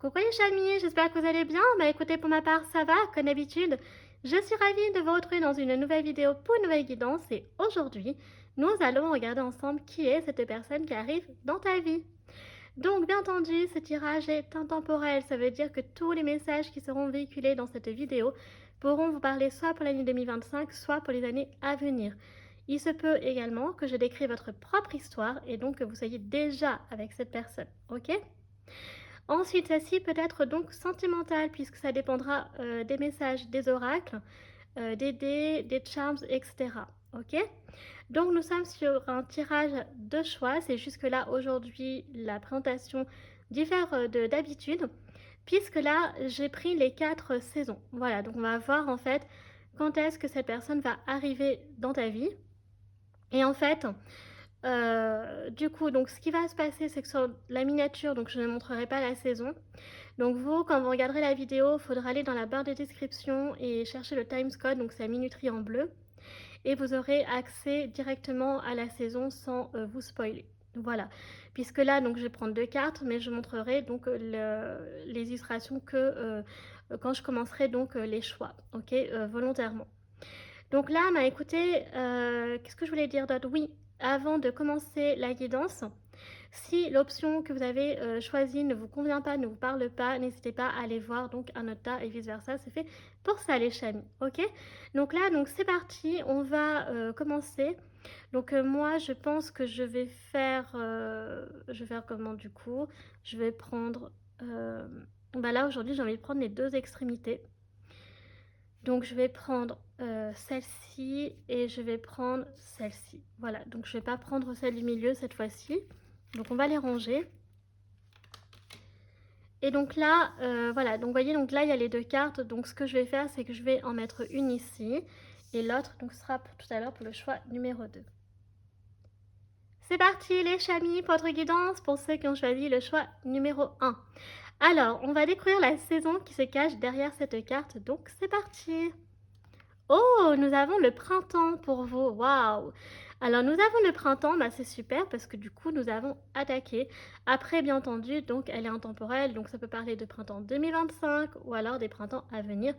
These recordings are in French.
Coucou les chamis, j'espère que vous allez bien. Bah écoutez, pour ma part, ça va, comme d'habitude. Je suis ravie de vous retrouver dans une nouvelle vidéo pour une nouvelle guidance. Et aujourd'hui, nous allons regarder ensemble qui est cette personne qui arrive dans ta vie. Donc, bien entendu, ce tirage est intemporel. Ça veut dire que tous les messages qui seront véhiculés dans cette vidéo pourront vous parler soit pour l'année 2025, soit pour les années à venir. Il se peut également que je décrive votre propre histoire et donc que vous soyez déjà avec cette personne, ok? Ensuite, celle-ci peut être donc sentimentale puisque ça dépendra des messages, des oracles, des dés, des charms, etc. Ok? Donc nous sommes sur un tirage de choix. C'est jusque là aujourd'hui la présentation diffère d'habitude puisque là j'ai pris les 4 saisons. Voilà, donc on va voir en fait quand est-ce que cette personne va arriver dans ta vie. Et en fait, du coup, donc ce qui va se passer, c'est que sur la miniature, donc je ne montrerai pas la saison. Donc vous, quand vous regarderez la vidéo, il faudra aller dans la barre de description et chercher le Times Code, donc c'est la minuterie en bleu. Et vous aurez accès directement à la saison sans vous spoiler. Voilà. Puisque là, donc je vais prendre 2 cartes, mais je montrerai donc les illustrations que quand je commencerai donc les choix, ok, volontairement. Donc là, bah, écoutez, qu'est-ce que je voulais dire d'autre? Oui, avant de commencer la guidance, si l'option que vous avez choisie ne vous convient pas, ne vous parle pas, n'hésitez pas à aller voir donc un autre tas et vice versa. C'est fait pour ça les chamis, ok? Donc là, donc c'est parti, on va commencer. Donc moi, je pense que je vais faire comment du coup? Je vais prendre, bah là aujourd'hui, j'ai envie de prendre les deux extrémités. Donc je vais prendre celle-ci et je vais prendre celle-ci. Voilà, donc je ne vais pas prendre celle du milieu cette fois-ci. Donc on va les ranger. Et donc là, voilà, donc vous voyez, donc là il y a les deux cartes. Donc ce que je vais faire, c'est que je vais en mettre une ici. Et l'autre, donc ce sera pour tout à l'heure pour le choix numéro 2. C'est parti les chamis pour votre guidance pour ceux qui ont choisi le choix numéro 1. Alors, on va découvrir la saison qui se cache derrière cette carte. Donc c'est parti. Oh, nous avons le printemps pour vous. Waouh! Alors, nous avons le printemps, bah, c'est super parce que du coup, nous avons attaqué. Après, bien entendu, donc elle est intemporelle, donc ça peut parler de printemps 2025 ou alors des printemps à venir.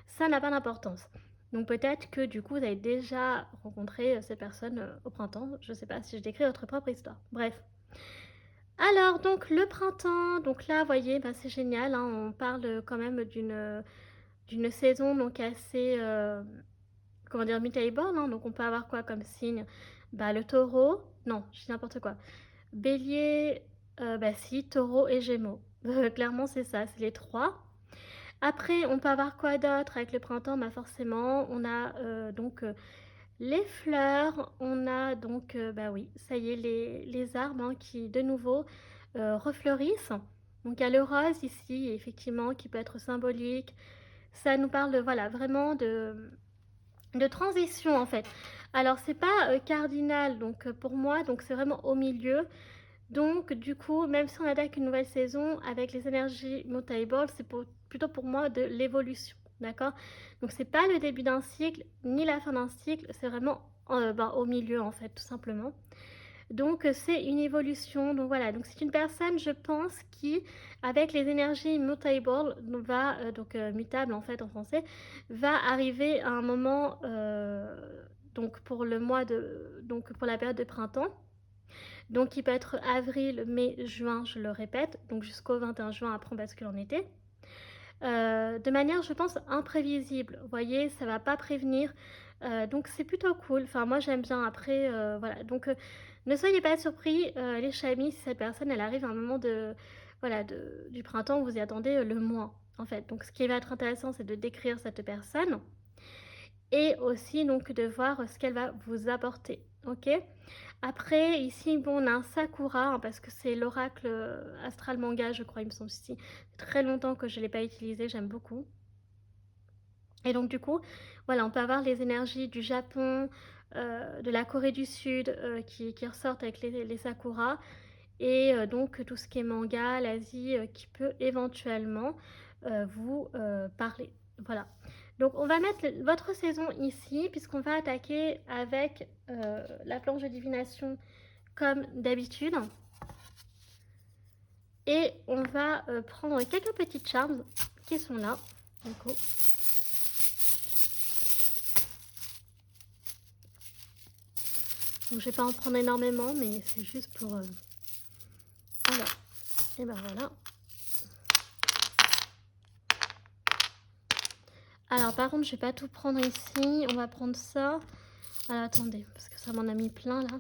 Ça n'a pas d'importance. Donc peut-être que du coup, vous avez déjà rencontré ces personnes au printemps. Je ne sais pas si je décris votre propre histoire. Bref. Alors, donc le printemps, donc là, vous voyez, bah, c'est génial, hein, on parle quand même d'une saison donc assez comment dire, mutable, hein, donc on peut avoir quoi comme signe? Bah, le taureau, non, je dis n'importe quoi. Bélier, bah si, taureau et gémeaux. Clairement, c'est ça, c'est les trois. Après, on peut avoir quoi d'autre avec le printemps? Bah forcément, on a donc les fleurs, on a donc, bah oui, ça y est, les arbres hein, qui de nouveau refleurissent. Donc il y a le rose ici, effectivement, qui peut être symbolique. Ça nous parle, voilà, vraiment de transition en fait. Alors c'est pas cardinal donc pour moi, donc c'est vraiment au milieu. Donc du coup, même si on attaque une nouvelle saison avec les énergies mutable, c'est plutôt pour moi de l'évolution, d'accord? Donc c'est pas le début d'un cycle ni la fin d'un cycle, c'est vraiment ben, au milieu en fait, tout simplement. Donc c'est une évolution. Donc voilà, donc c'est une personne, je pense, qui, avec les énergies mutable, va donc mutable en fait en français, va arriver à un moment donc pour le mois de donc pour la période de printemps. Donc qui peut être avril, mai, juin, je le répète, donc jusqu'au 21 juin après on bascule en été. De manière, je pense, imprévisible. Vous voyez, ça va pas prévenir. Donc c'est plutôt cool. Enfin, moi j'aime bien. Après, voilà. Donc ne soyez pas surpris, les chamis, si cette personne elle arrive à un moment voilà, du printemps où vous y attendez le moins, en fait. Donc ce qui va être intéressant, c'est de décrire cette personne et aussi donc de voir ce qu'elle va vous apporter. Ok. Après, ici, bon, on a un Sakura, hein, parce que c'est l'oracle astral manga, je crois, il me semble ici. Très longtemps que je ne l'ai pas utilisé, j'aime beaucoup. Et donc, du coup, voilà, on peut avoir les énergies du Japon, de la Corée du Sud qui ressortent avec les Sakura. Et donc, tout ce qui est manga, l'Asie, qui peut éventuellement vous parler. Voilà. Donc, on va mettre votre saison ici, puisqu'on va attaquer avec la planche de divination comme d'habitude. Et on va prendre quelques petites charms qui sont là. Du coup. Donc je vais pas en prendre énormément, mais c'est juste pour... Alors, et ben voilà. Alors par contre, je vais pas tout prendre ici. On va prendre ça. Alors attendez, parce que ça m'en a mis plein là.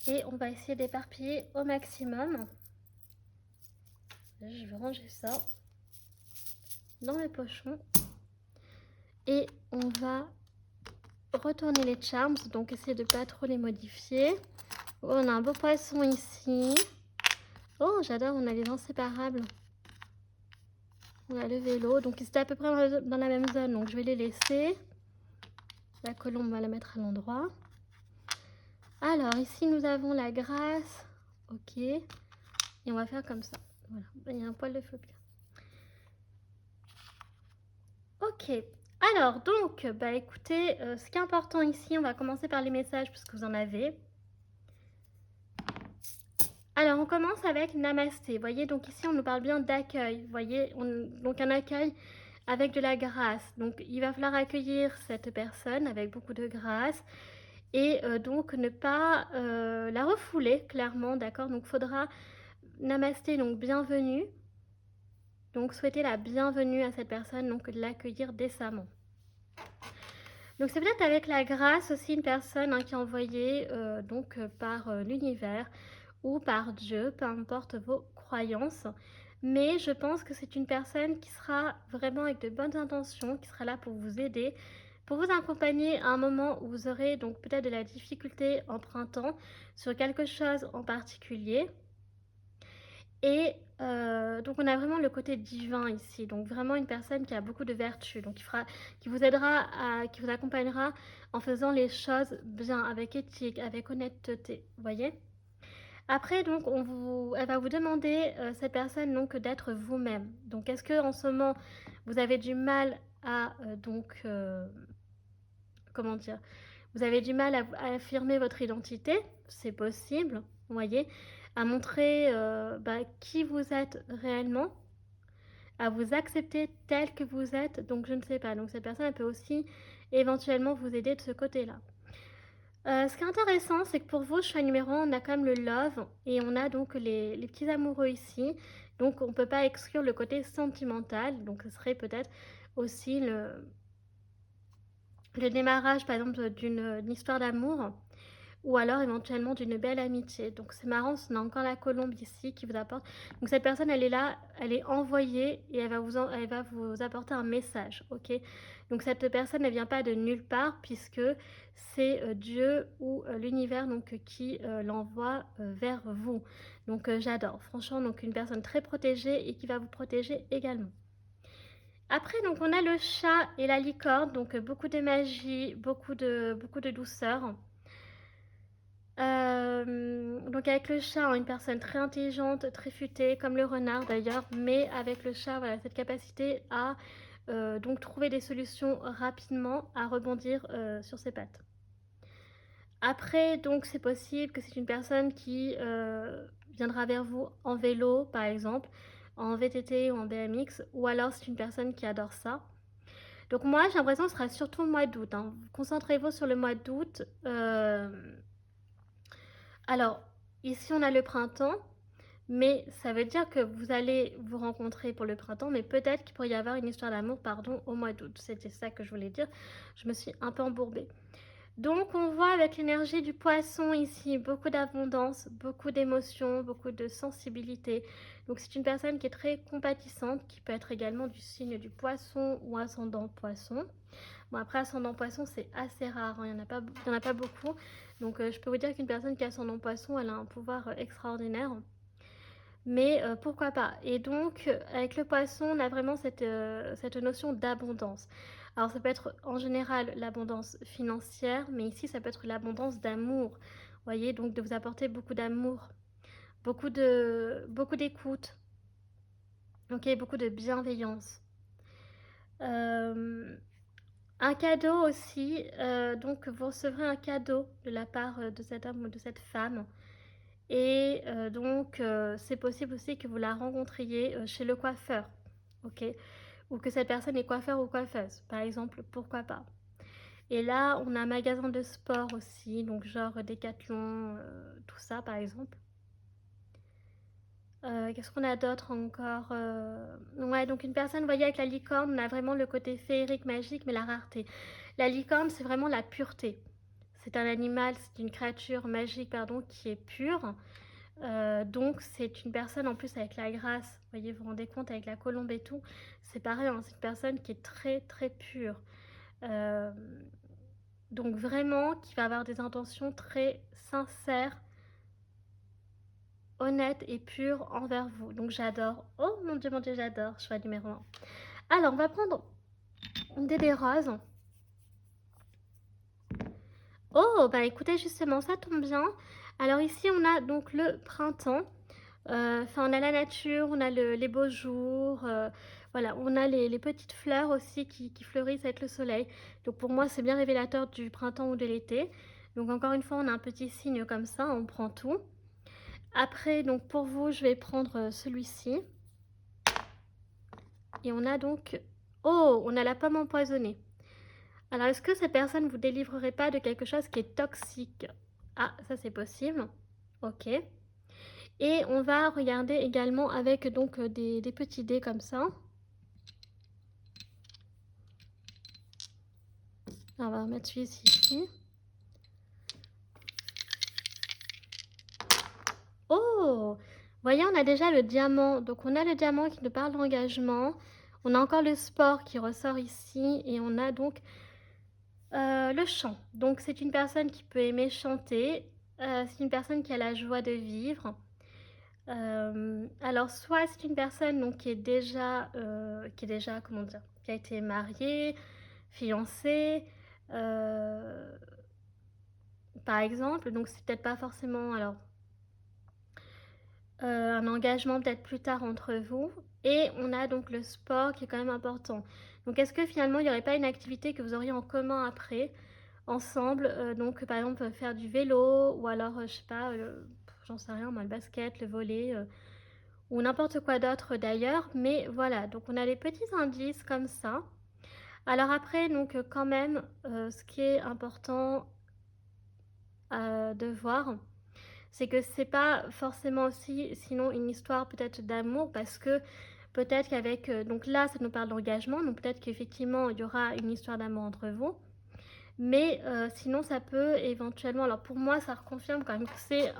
Et on va essayer d'éparpiller au maximum. Là, je vais ranger ça dans le pochon. Et on va retourner les charms, donc essayer de pas trop les modifier. Oh, on a un beau poisson ici. Oh, j'adore, on a les inséparables. On a le vélo, donc c'était à peu près dans la même zone, donc je vais les laisser. La colombe, on va la mettre à l'endroit. Alors, ici, nous avons la grâce. Ok. Et on va faire comme ça. Voilà, il y a un poil de phobie. Ok. Alors, donc, bah écoutez, ce qui est important ici, on va commencer par les messages, puisque vous en avez. Alors, on commence avec Namasté. Vous voyez, donc ici, on nous parle bien d'accueil. Vous voyez, donc un accueil avec de la grâce. Donc, il va falloir accueillir cette personne avec beaucoup de grâce. Et donc, ne pas la refouler, clairement, d'accord? Donc, il faudra Namasté, donc bienvenue. Donc, souhaiter la bienvenue à cette personne, donc de l'accueillir décemment. Donc, c'est peut-être avec la grâce aussi une personne qui est envoyée par l'univers ou par Dieu, peu importe vos croyances. Mais je pense que c'est une personne qui sera vraiment avec de bonnes intentions, qui sera là pour vous aider, pour vous accompagner à un moment où vous aurez donc peut-être de la difficulté en printemps sur quelque chose en particulier. Et donc on a vraiment le côté divin ici, donc vraiment une personne qui a beaucoup de vertus, donc qui vous aidera, qui vous accompagnera en faisant les choses bien, avec éthique, avec honnêteté, vous voyez. Après, donc, elle va vous demander, cette personne, donc, d'être vous-même. Donc, est-ce que en ce moment, vous avez du mal à, comment dire, vous avez du mal à affirmer votre identité? C'est possible, vous voyez, à montrer qui vous êtes réellement, à vous accepter tel que vous êtes. Donc, je ne sais pas. Donc, cette personne, elle peut aussi éventuellement vous aider de ce côté-là. Ce qui est intéressant, c'est que pour vos choix numéro 1, on a quand même le love et on a donc les petits amoureux ici. Donc on ne peut pas exclure le côté sentimental. Donc ce serait peut-être aussi le démarrage par exemple d'une histoire d'amour ou alors éventuellement d'une belle amitié. Donc c'est marrant, on a encore la colombe ici qui vous apporte. Donc cette personne, elle est là, elle est envoyée et elle va vous apporter un message, ok? Donc cette personne, elle vient pas de nulle part puisque c'est Dieu ou l'univers donc qui l'envoie vers vous. Donc j'adore, franchement, donc une personne très protégée et qui va vous protéger également. Après, donc on a le chat et la licorne, donc beaucoup de magie, beaucoup de douceur. Donc avec le chat, une personne très intelligente, très futée, comme le renard d'ailleurs, mais avec le chat, voilà, cette capacité à donc trouver des solutions rapidement, à rebondir sur ses pattes. Après, donc c'est possible que c'est une personne qui viendra vers vous en vélo, par exemple, en VTT ou en BMX, ou alors c'est une personne qui adore ça. Donc moi, j'ai l'impression que ce sera surtout le mois d'août. Concentrez-vous sur le mois d'août. Alors, ici, on a le printemps, mais ça veut dire que vous allez vous rencontrer pour le printemps, mais peut-être qu'il pourrait y avoir une histoire d'amour, pardon, au mois d'août. C'était ça que je voulais dire. Je me suis un peu embourbée. Donc, on voit avec l'énergie du poisson ici, beaucoup d'abondance, beaucoup d'émotions, beaucoup de sensibilité. Donc, c'est une personne qui est très compatissante, qui peut être également du signe du poisson ou ascendant poisson. Bon, après, ascendant poisson, c'est assez rare, il n'y en a pas beaucoup. Donc, je peux vous dire qu'une personne qui a ascendant poisson, elle a un pouvoir extraordinaire. Mais pourquoi pas? Et donc, avec le poisson, on a vraiment cette notion d'abondance. Alors, ça peut être en général l'abondance financière, mais ici, ça peut être l'abondance d'amour. Vous voyez, donc de vous apporter beaucoup d'amour, beaucoup d'écoute, ok, beaucoup de bienveillance. Euh, Un cadeau aussi, donc vous recevrez un cadeau de la part de cet homme ou de cette femme. Et donc, c'est possible aussi que vous la rencontriez chez le coiffeur, ok? Ou que cette personne est coiffeur ou coiffeuse, par exemple, pourquoi pas. Et là, on a un magasin de sport aussi, donc genre Decathlon, tout ça, par exemple. Qu'est-ce qu'on a d'autre encore? Ouais, donc une personne, vous voyez, avec la licorne, on a vraiment le côté féerique, magique, mais la rareté. La licorne, c'est vraiment la pureté. C'est un animal, c'est une créature magique, pardon, qui est pure. Donc c'est une personne en plus avec la grâce, vous voyez, vous vous rendez compte avec la colombe et tout, c'est pareil, hein, c'est une personne qui est très très pure. Euh, donc vraiment qui va avoir des intentions très sincères, honnêtes et pures envers vous. Donc j'adore. Oh mon Dieu, j'adore. Choix numéro 1. Alors on va prendre une des roses. Oh bah écoutez, justement ça tombe bien. Alors ici on a donc le printemps. Enfin, on a la nature, on a les beaux jours, voilà, on a les petites fleurs aussi qui fleurissent avec le soleil. Donc pour moi, c'est bien révélateur du printemps ou de l'été. Donc encore une fois, on a un petit signe comme ça, on prend tout. Après, donc pour vous, je vais prendre celui-ci. Et on a donc... Oh, on a la pomme empoisonnée. Alors, est-ce que cette personne ne vous délivrerait pas de quelque chose qui est toxique? Ah, ça c'est possible. Ok. Et on va regarder également avec donc des petits dés comme ça. On va remettre celui-ci ici. Oh! Voyez, on a déjà le diamant. Donc on a le diamant qui nous parle d'engagement. On a encore le sport qui ressort ici. Et on a donc le chant. Donc c'est une personne qui peut aimer chanter. C'est une personne qui a la joie de vivre. Alors soit c'est une personne donc, qui est déjà, comment dire, qui a été mariée, fiancée, par exemple. Donc c'est peut-être pas forcément, alors un engagement peut-être plus tard entre vous. Et on a donc le sport qui est quand même important. Donc est-ce que finalement il n'y aurait pas une activité que vous auriez en commun après, ensemble, donc par exemple faire du vélo ou alors je sais pas, j'en sais rien moi, le basket, le volley ou n'importe quoi d'autre d'ailleurs. Mais voilà, donc on a les petits indices comme ça. Alors après, donc quand même, ce qui est important de voir, c'est que c'est pas forcément aussi sinon une histoire peut-être d'amour, parce que peut-être qu'avec donc là ça nous parle d'engagement, donc peut-être qu'effectivement il y aura une histoire d'amour entre vous, mais sinon ça peut éventuellement, alors pour moi ça reconfirme quand même que c'est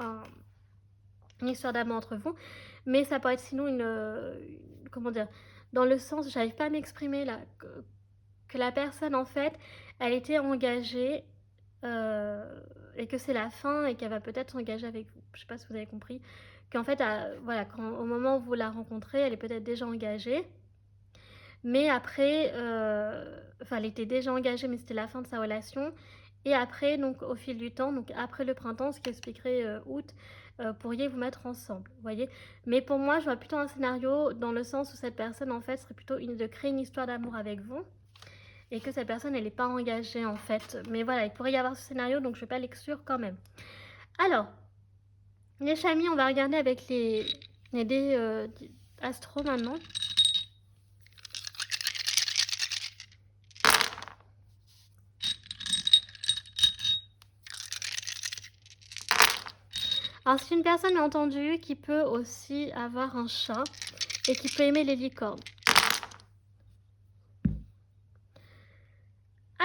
une histoire d'amour entre vous, mais ça peut être sinon comment dire, dans le sens, j'arrive pas à m'exprimer là, que la personne en fait elle était engagée, et que c'est la fin et qu'elle va peut-être s'engager avec vous. Je sais pas si vous avez compris. Qu'en fait, voilà, au moment où vous la rencontrez, elle est peut-être déjà engagée. Mais après, enfin, elle était déjà engagée, mais c'était la fin de sa relation. Et après, donc au fil du temps, donc après le printemps, ce qui expliquerait août, pourriez vous mettre ensemble, vous voyez. Mais pour moi, je vois plutôt un scénario dans le sens où cette personne, en fait, serait plutôt de créer une histoire d'amour avec vous et que cette personne elle n'est pas engagée en fait. Mais voilà, il pourrait y avoir ce scénario, donc je ne vais pas l'exclure quand même. Alors, les chamis, on va regarder avec les dés astro maintenant. Alors, c'est une personne entendue qui peut aussi avoir un chat et qui peut aimer les licornes.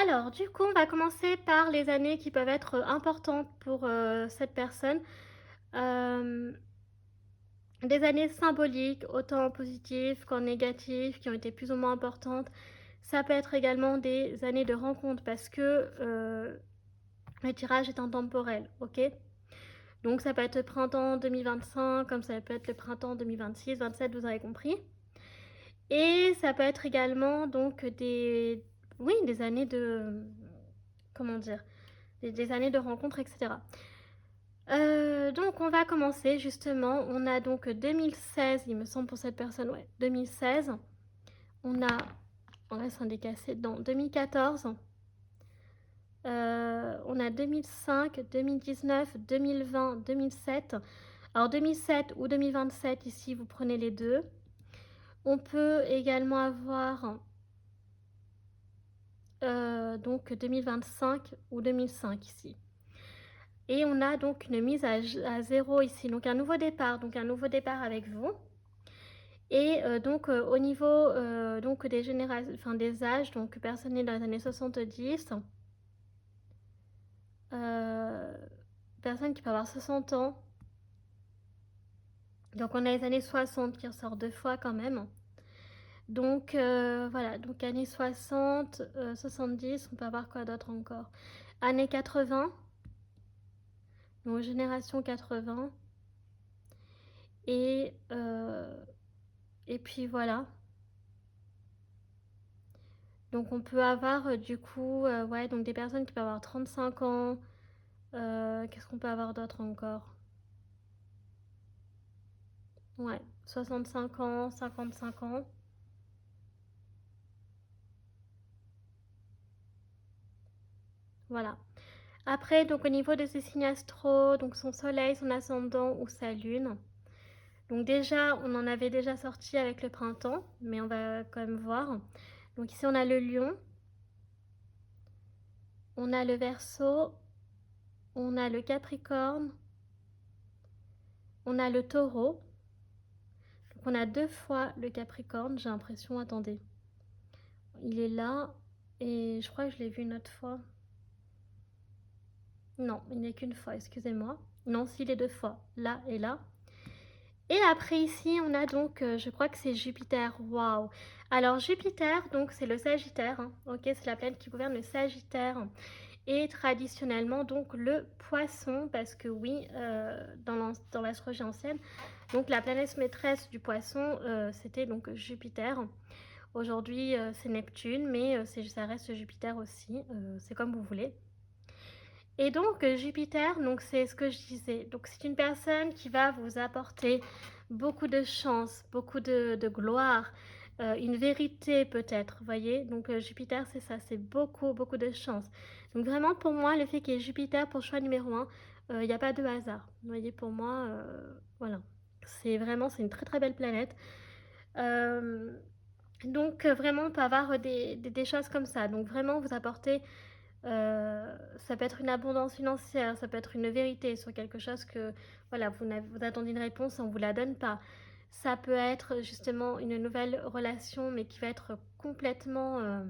Alors, du coup, on va commencer par les années qui peuvent être importantes pour cette personne. Des années symboliques, autant positives qu'en négatives, qui ont été plus ou moins importantes. Ça peut être également des années de rencontre parce que le tirage est intemporel, ok? Donc ça peut être le printemps 2025, comme ça peut être le printemps 2026, 27, vous avez compris. Et ça peut être également donc oui, des années de, comment dire, des années de rencontre, etc. Donc on va commencer justement, on a donc 2016, il me semble pour cette personne, ouais, 2016. On a On reste indécassé dans 2014. On a 2005, 2019, 2020, 2007. Alors 2007 ou 2027, ici, vous prenez les deux. On peut également avoir donc 2025 ou 2005 ici. Et on a donc une mise à 0 ici, donc un nouveau départ avec vous. Et donc au niveau donc des générations, enfin des âges, donc personne née dans les années 70, personne qui peut avoir 60 ans. Donc on a les années 60 qui ressortent 2 fois quand même. Donc voilà, donc années 60, 70, on peut avoir quoi d'autre encore? Années 80, donc génération 80. Et puis voilà. Donc on peut avoir du coup, ouais, donc des personnes qui peuvent avoir 35 ans. Qu'est-ce qu'on peut avoir d'autre encore? Ouais, 65 ans, 55 ans. Voilà. Après, donc au niveau de ces signes astro, donc son soleil, son ascendant ou sa lune. Donc déjà, on en avait déjà sorti avec le printemps, mais on va quand même voir. Donc ici, on a le lion, on a le verseau, on a le capricorne, on a le taureau. Donc on a 2 fois le capricorne, j'ai l'impression, attendez. Il est là, et je crois que je l'ai vu une autre fois. Non, il n'est qu'une fois, excusez-moi. Non, s'il est 2 fois, là et là. Et après ici, on a donc, je crois que c'est Jupiter, waouh. Alors Jupiter, donc c'est le Sagittaire, hein. Ok, c'est la planète qui gouverne le Sagittaire. Et traditionnellement donc le Poisson, parce que oui, dans l'astrologie ancienne, donc la planète maîtresse du Poisson, c'était donc Jupiter. Aujourd'hui, c'est Neptune, mais ça reste Jupiter aussi, c'est comme vous voulez. Et donc Jupiter, donc c'est ce que je disais. Donc c'est une personne qui va vous apporter beaucoup de chance, beaucoup de gloire, une vérité peut-être, voyez. Donc Jupiter, c'est ça, c'est beaucoup, beaucoup de chance. Donc vraiment pour moi, le fait qu'il y ait Jupiter pour choix numéro 1, il n'y a pas de hasard. Vous voyez, pour moi, voilà. C'est vraiment, c'est une très très belle planète. Donc vraiment, on peut avoir des choses comme ça. Donc vraiment, vous apporter ça peut être une abondance financière, ça peut être une vérité sur quelque chose que voilà, vous attendez une réponse et on ne vous la donne pas. Ça peut être justement une nouvelle relation, mais qui va être complètement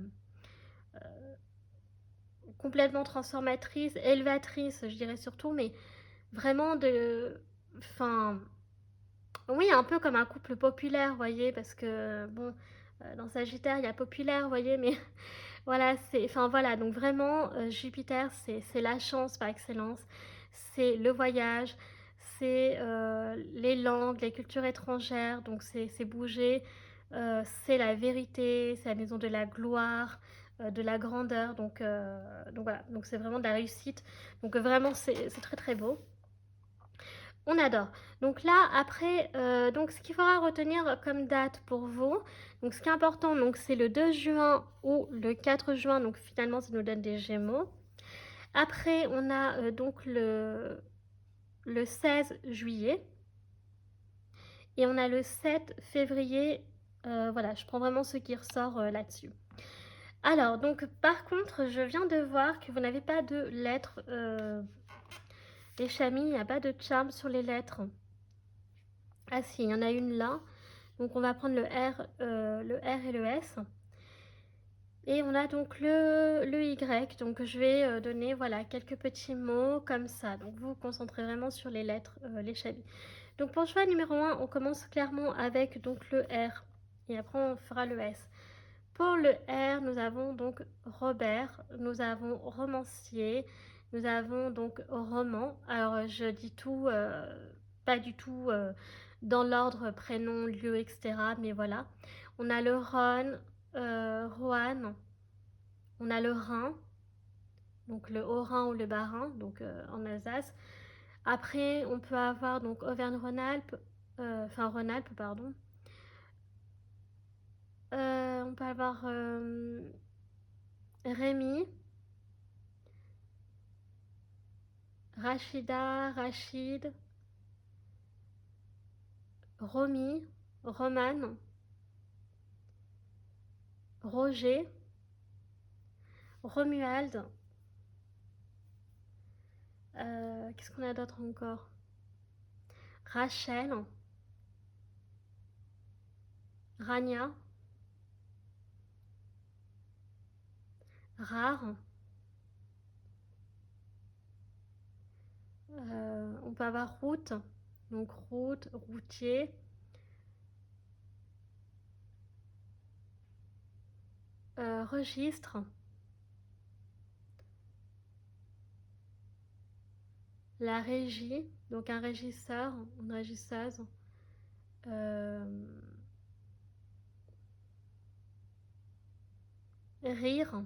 transformatrice, élevatrice, je dirais surtout, mais vraiment enfin, oui, un peu comme un couple populaire, vous voyez, parce que bon, dans Sagittaire, il y a populaire, vous voyez, mais voilà, enfin voilà, donc vraiment, Jupiter, c'est la chance par excellence, c'est le voyage, c'est les langues, les cultures étrangères, donc c'est bouger, c'est la vérité, c'est la maison de la gloire, de la grandeur, donc voilà, donc c'est vraiment de la réussite, donc vraiment c'est très très beau. On adore. Donc là, après, donc ce qu'il faudra retenir comme date pour vous, donc ce qui est important, donc c'est le 2 juin ou le 4 juin, donc finalement ça nous donne des Gémeaux. Après, on a donc le 16 juillet et on a le 7 février. Voilà, je prends vraiment ce qui ressort là-dessus. Alors, donc par contre, je viens de voir que vous n'avez pas de lettres. Les chamis, il n'y a pas de charme sur les lettres. Ah si, il y en a une là. Donc on va prendre le R et le S. Et on a donc le Y. Donc je vais donner voilà, quelques petits mots comme ça. Donc vous vous concentrez vraiment sur les lettres, les chamis. Donc pour le choix numéro 1, on commence clairement avec donc le R. Et après on fera le S. Pour le R, nous avons donc Robert, nous avons romancier, nous avons donc roman. Alors je dis tout, pas du tout dans l'ordre prénom, lieu, etc. Mais voilà. On a le Rhône, Roanne, on a le Rhin, donc le Haut-Rhin ou le Bas-Rhin, donc en Alsace. Après, on peut avoir donc Auvergne-Rhône-Alpes, enfin Rhône-Alpes, pardon. On peut avoir Rémi, Rachida, Rachid, Romy, Romane, Roger, Romuald. Qu'est-ce qu'on a d'autre encore? Rachel, Rania, Rare. On peut avoir route, donc route, routier. Registre, la régie, donc un régisseur, une régisseuse. Rire,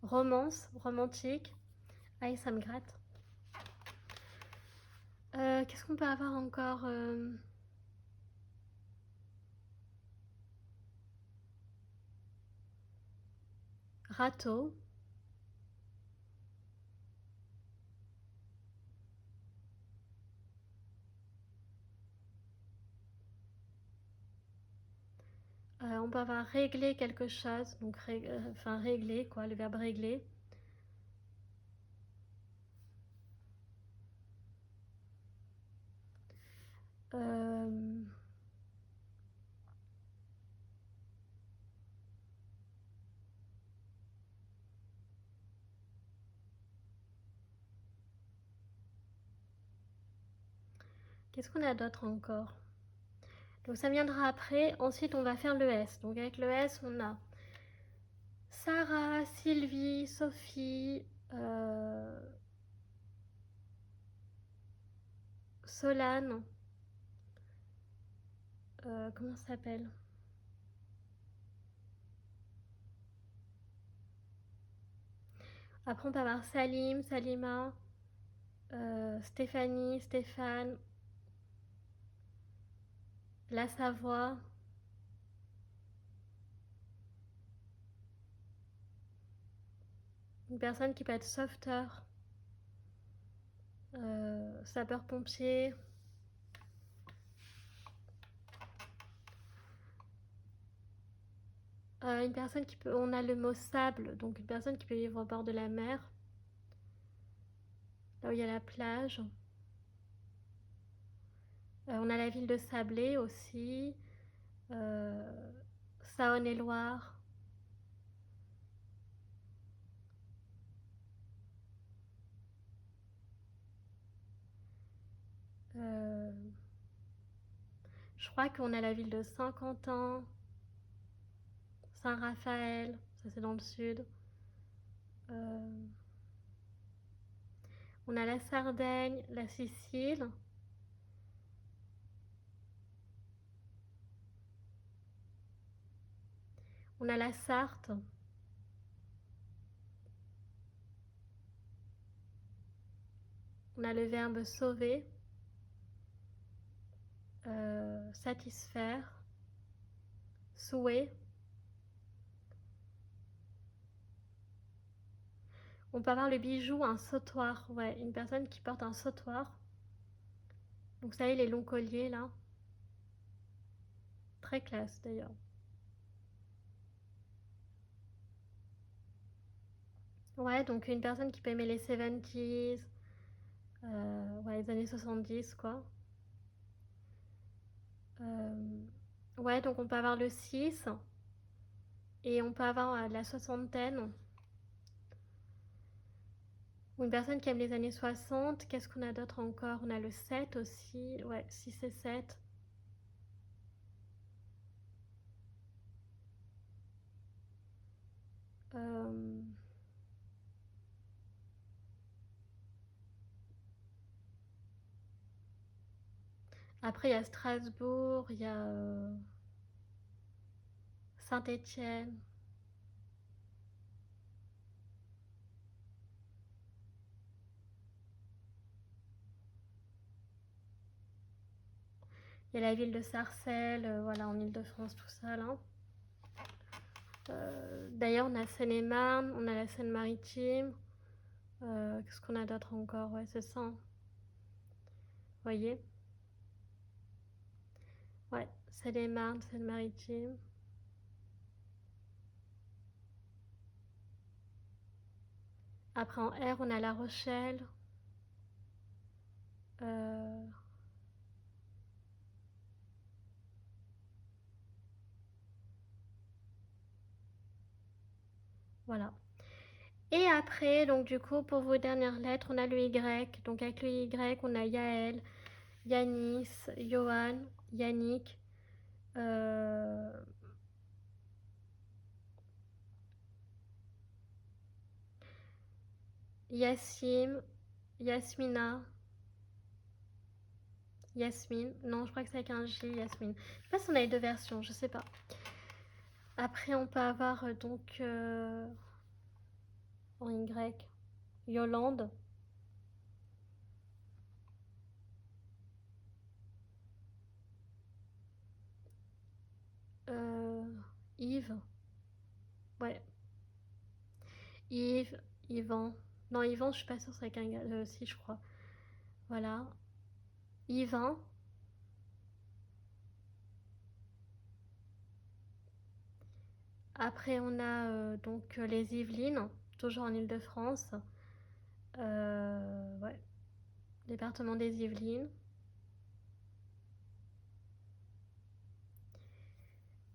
romance, romantique. Aïe, ça me gratte. Qu'est-ce qu'on peut avoir encore? Râteau. On peut avoir régler quelque chose, donc enfin régler quoi, le verbe régler. Qu'est-ce qu'on a d'autre encore? Donc ça viendra après. Ensuite, on va faire le S. Donc avec le S, on a Sarah, Sylvie, Sophie, Solane. Comment ça s'appelle? Après, on peut avoir Salim, Salima, Stéphanie, Stéphane, La Savoie. Une personne qui peut être sauveteur, sapeur-pompier. Une personne qui peut... On a le mot sable, donc une personne qui peut vivre au bord de la mer. Là où il y a la plage. On a la ville de Sablé aussi. Saône-et-Loire. Je crois qu'on a la ville de Saint-Quentin, Saint-Raphaël, ça c'est dans le sud. On a la Sardaigne, la Sicile. On a la Sarthe. On a le verbe sauver, satisfaire, souhait. On peut avoir le bijou, un sautoir. Ouais, une personne qui porte un sautoir. Donc vous savez, les longs colliers là. Très classe d'ailleurs. Ouais, donc une personne qui peut aimer les 70s, ouais, les années 70 quoi. Ouais, donc on peut avoir le 6 et on peut avoir la soixantaine. Ou une personne qui aime les années 60. Qu'est-ce qu'on a d'autre encore? On a le 7 aussi. Ouais, 6 et 7. Après, il y a Strasbourg, il y a Saint-Étienne. Il y a la ville de Sarcelles, voilà, en Île-de-France, tout ça là. D'ailleurs, on a Seine-et-Marne, on a la Seine-Maritime. Qu'est-ce qu'on a d'autre encore? Ouais, c'est ça. Vous voyez? Ouais, Seine-et-Marne, Seine-Maritime. Après, en R, on a La Rochelle. Euh, voilà. Et après, donc du coup, pour vos dernières lettres, on a le Y. Donc avec le Y, on a Yael, Yanis, Johan, Yannick, euh, Yassim, Yasmina, Yasmine. Non, je crois que c'est avec un J, Yasmine. Je sais pas si on a les deux versions, je sais pas. Après, on peut avoir donc en Y, Yolande, euh, Yves, ouais, Yves, Yvan. Non, Yvan, je suis pas sûre, c'est avec un gars, si, je crois. Voilà. Yvan. Après, on a donc les Yvelines, toujours en Île-de-France. Ouais, département des Yvelines.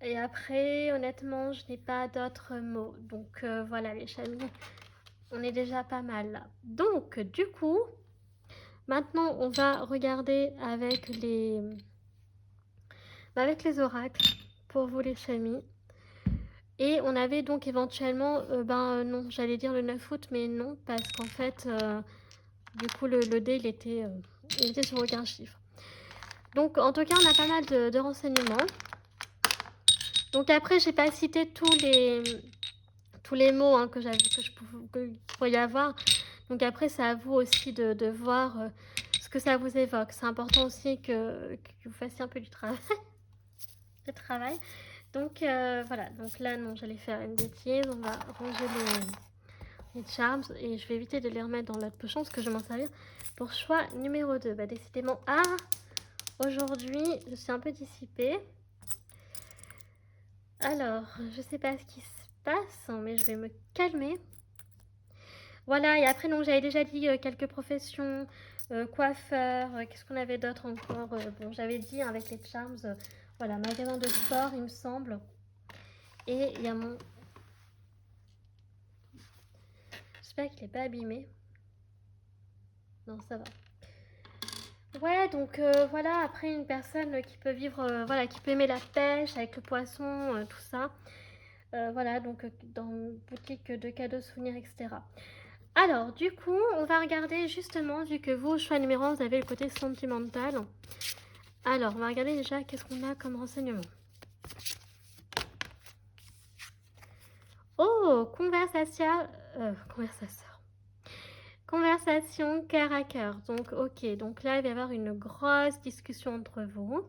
Et après, honnêtement, je n'ai pas d'autres mots. Donc voilà, les chamis, on est déjà pas mal là. Donc, du coup, maintenant, on va regarder avec les oracles pour vous, les chamis. Et on avait donc éventuellement, non, j'allais dire le 9 août, mais non, parce qu'en fait, du coup, le dé, il était sur aucun chiffre. Donc, en tout cas, on a pas mal de renseignements. Donc après, j'ai pas cité tous les mots hein, que pourrait y avoir. Donc après, c'est à vous aussi de voir ce que ça vous évoque. C'est important aussi que vous fassiez un peu du travail. de travail. Donc voilà. Donc là, non, j'allais faire une bêtise. On va ranger les charms et je vais éviter de les remettre dans l'autre pochon parce que je vais m'en servir pour choix numéro 2. Bah décidément, aujourd'hui, je suis un peu dissipée. Alors, je sais pas ce qui se passe, mais je vais me calmer. Voilà, et après, donc, j'avais déjà dit quelques professions, coiffeur, qu'est-ce qu'on avait d'autre encore bon, j'avais dit avec les charms, voilà, magasin de sport, il me semble. Et il y a mon... J'espère qu'il n'est pas abîmé. Non, ça va. Ouais, donc voilà, après, une personne qui peut vivre, voilà, qui peut aimer la pêche avec le poisson, tout ça. Voilà, donc dans une boutique de cadeaux, souvenirs, etc. Alors, du coup, on va regarder justement, vu que vous, au choix numéro 1, vous avez le côté sentimental. Alors, on va regarder déjà qu'est-ce qu'on a comme renseignement. Oh, conversation cœur à cœur. Donc, ok, donc là, il va y avoir une grosse discussion entre vous.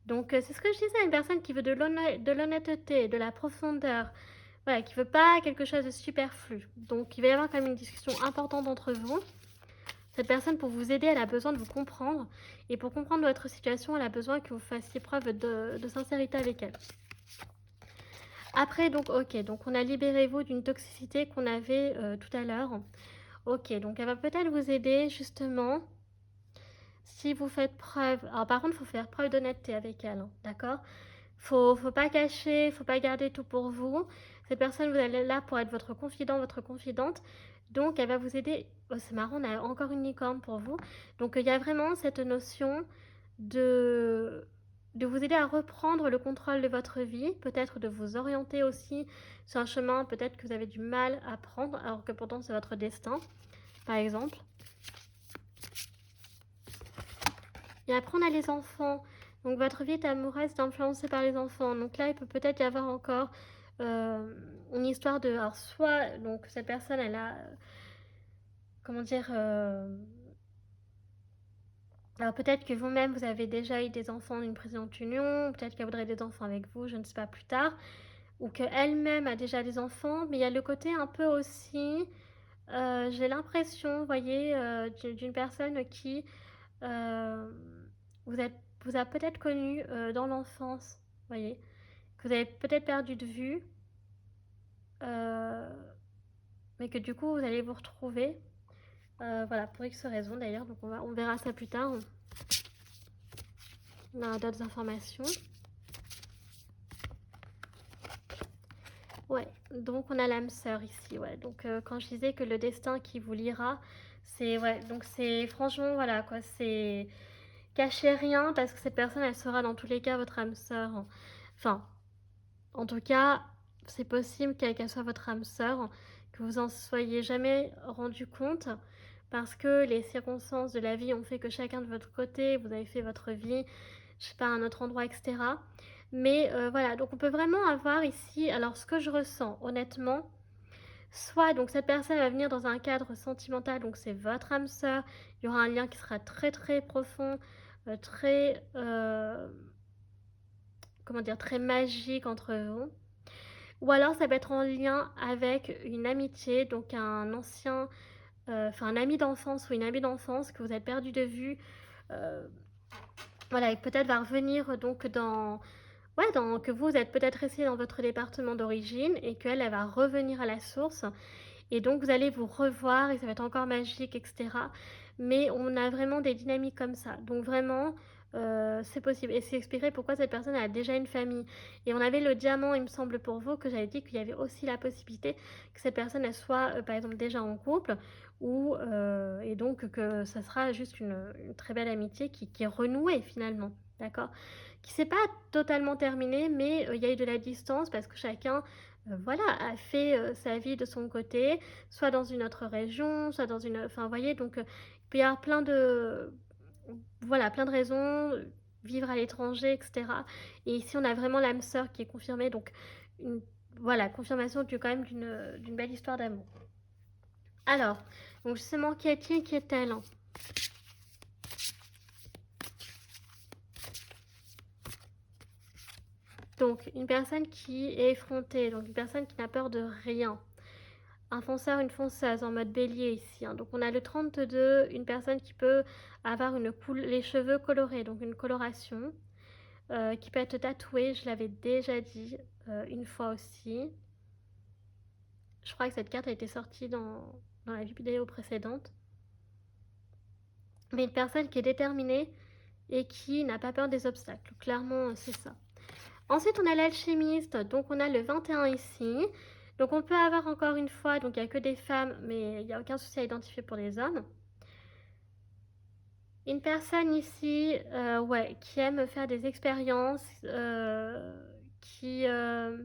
Donc, c'est ce que je disais, une personne qui veut de l'honnêteté, de la profondeur, voilà, qui veut pas quelque chose de superflu. Donc, il va y avoir quand même une discussion importante entre vous. Cette personne, pour vous aider, elle a besoin de vous comprendre. Et pour comprendre votre situation, elle a besoin que vous fassiez preuve de sincérité avec elle. Après, donc, ok, donc on a libéré vous d'une toxicité qu'on avait tout à l'heure. Ok, donc elle va peut-être vous aider justement si vous faites preuve. Alors, par contre, il faut faire preuve d'honnêteté avec elle, hein, d'accord? Faut pas cacher, faut pas garder tout pour vous. Cette personne, vous allez là pour être votre confident, votre confidente. Donc, elle va vous aider. Oh, c'est marrant, on a encore une licorne pour vous. Donc, il y a vraiment cette notion de, de vous aider à reprendre le contrôle de votre vie, peut-être de vous orienter aussi sur un chemin, peut-être que vous avez du mal à prendre, alors que pourtant c'est votre destin, par exemple. Et après, on a les enfants. Donc, votre vie est amoureuse est influencée par les enfants. Donc là, il peut peut-être y avoir encore une histoire de... Alors, soit, donc, cette personne, elle a... comment dire alors, peut-être que vous-même, vous avez déjà eu des enfants d'une précédente union. Peut-être qu'elle voudrait des enfants avec vous, je ne sais pas, plus tard. ou qu'elle-même a déjà des enfants, mais il y a le côté un peu aussi, j'ai l'impression, vous voyez, d'une personne qui euh, vous êtes, vous a peut-être connu dans l'enfance, vous voyez, que vous avez peut-être perdu de vue, euh, mais que du coup vous allez vous retrouver. Voilà, pour X raisons d'ailleurs, donc on verra ça plus tard. On a d'autres informations. Ouais, donc on a l'âme sœur ici, ouais. Donc quand je disais que le destin qui vous liera, c'est ouais, donc c'est franchement voilà quoi, c'est cachez rien parce que cette personne elle sera dans tous les cas votre âme sœur. Enfin, en tout cas, c'est possible qu'elle soit votre âme sœur, que vous en soyez jamais rendu compte parce que les circonstances de la vie ont fait que chacun de votre côté, vous avez fait votre vie, je sais pas, à un autre endroit, etc. Mais voilà, donc on peut vraiment avoir ici, alors ce que je ressens, honnêtement, soit donc cette personne va venir dans un cadre sentimental, donc c'est votre âme sœur, il y aura un lien qui sera très très profond, très, comment dire, très magique entre vous. Ou alors ça peut être en lien avec une amitié, donc un ancien, enfin un ami d'enfance ou une amie d'enfance que vous avez perdu de vue. euh, voilà, et peut-être va revenir donc dans, ouais, que vous êtes peut-être resté dans votre département d'origine et qu'elle, elle va revenir à la source. Et donc, vous allez vous revoir et ça va être encore magique, etc. Mais on a vraiment des dynamiques comme ça. Donc, vraiment, c'est possible. Et c'est expliqué pourquoi cette personne a déjà une famille. Et on avait le diamant, il me semble, pour vous, que j'avais dit qu'il y avait aussi la possibilité que cette personne, elle soit, par exemple, déjà en couple. Ou, et donc, que ça sera juste une très belle amitié qui est renouée, finalement. D'accord, qui s'est pas totalement terminée, mais il y a eu de la distance parce que chacun voilà, a fait sa vie de son côté, soit dans une autre région, soit dans une... Enfin, vous voyez, donc il peut y avoir plein de... Voilà, plein de raisons, vivre à l'étranger, etc. Et ici, on a vraiment l'âme sœur qui est confirmée, donc une, voilà, confirmation quand même d'une belle histoire d'amour. Alors, donc justement, qui est-il, qui est-elle? Donc, une personne qui est effrontée, donc une personne qui n'a peur de rien. Un fonceur, une fonceuse en mode bélier ici, hein. Donc on a le 32, une personne qui peut avoir les cheveux colorés, donc une coloration, qui peut être tatouée, je l'avais déjà dit une fois aussi. Je crois que cette carte a été sortie dans la vidéo précédente. Mais une personne qui est déterminée et qui n'a pas peur des obstacles. Clairement, c'est ça. Ensuite, on a l'alchimiste, donc on a le 21 ici. Donc on peut avoir encore une fois, donc il n'y a que des femmes, mais il n'y a aucun souci à identifier pour les hommes. Une personne ici, ouais, qui aime faire des expériences, qui, euh,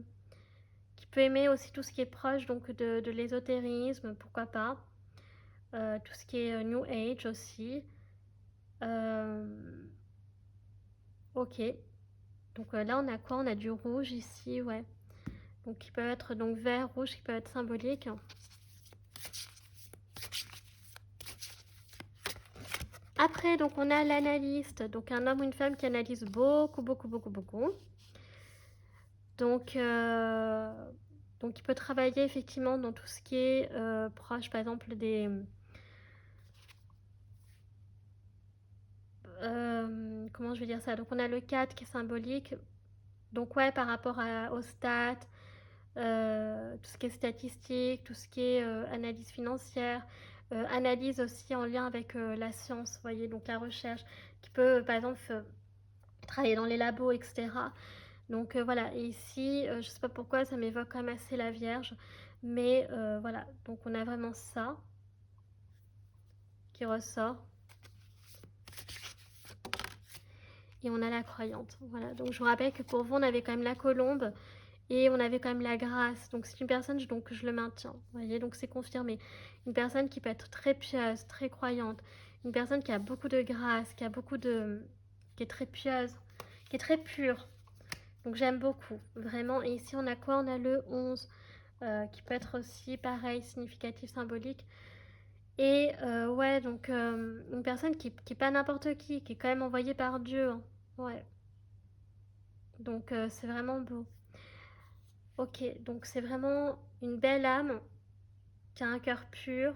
qui peut aimer aussi tout ce qui est proche donc de l'ésotérisme, pourquoi pas. Tout ce qui est New Age aussi. Euh, ok. Donc là, on a quoi? On a du rouge ici, ouais. Donc qui peut être donc vert, rouge, qui peut être symbolique. Après, donc on a l'analyste, donc un homme ou une femme qui analyse beaucoup, beaucoup, beaucoup, beaucoup. Donc, donc il peut travailler effectivement dans tout ce qui est proche, par exemple, des... comment je vais dire ça? Donc on a le 4 qui est symbolique. Donc ouais, par rapport aux stats, tout ce qui est statistique, tout ce qui est analyse financière, analyse aussi en lien avec la science, vous voyez, donc la recherche, qui peut par exemple travailler dans les labos, etc. Donc voilà, et ici, je sais pas pourquoi, ça m'évoque quand même assez la Vierge, mais voilà, donc on a vraiment ça qui ressort, et on a la croyante. Voilà, donc je vous rappelle que pour vous, on avait quand même la colombe, et on avait quand même la grâce, donc c'est une personne, donc je le maintiens, vous voyez, donc c'est confirmé. Une personne qui peut être très pieuse, très croyante, une personne qui a beaucoup de grâce, qui est très pieuse, qui est très pure. Donc j'aime beaucoup, vraiment. Et ici, on a quoi? On a le 11, qui peut être aussi pareil, significatif, symbolique. Et ouais, donc une personne qui est pas n'importe qui est quand même envoyée par Dieu, hein. Ouais, donc c'est vraiment beau. Ok, donc c'est vraiment une belle âme qui a un cœur pur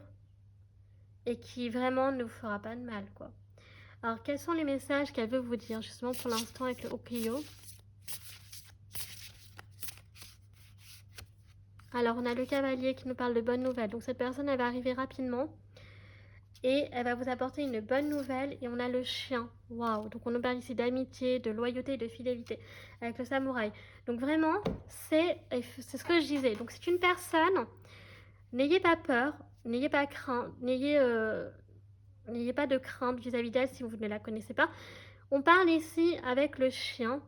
et qui vraiment ne vous fera pas de mal, quoi. Alors, quels sont les messages qu'elle veut vous dire, justement, pour l'instant, avec le Okyo? Alors, on a le cavalier qui nous parle de bonnes nouvelles. Donc, cette personne, elle va arriver rapidement et elle va vous apporter une bonne nouvelle. Et on a le chien. Waouh! Donc, on nous parle ici d'amitié, de loyauté et de fidélité avec le samouraï. Donc, vraiment, c'est ce que je disais. Donc, c'est une personne, n'ayez pas peur, n'ayez pas crainte, n'ayez pas de crainte vis-à-vis d'elle si vous ne la connaissez pas. On parle ici avec le chien.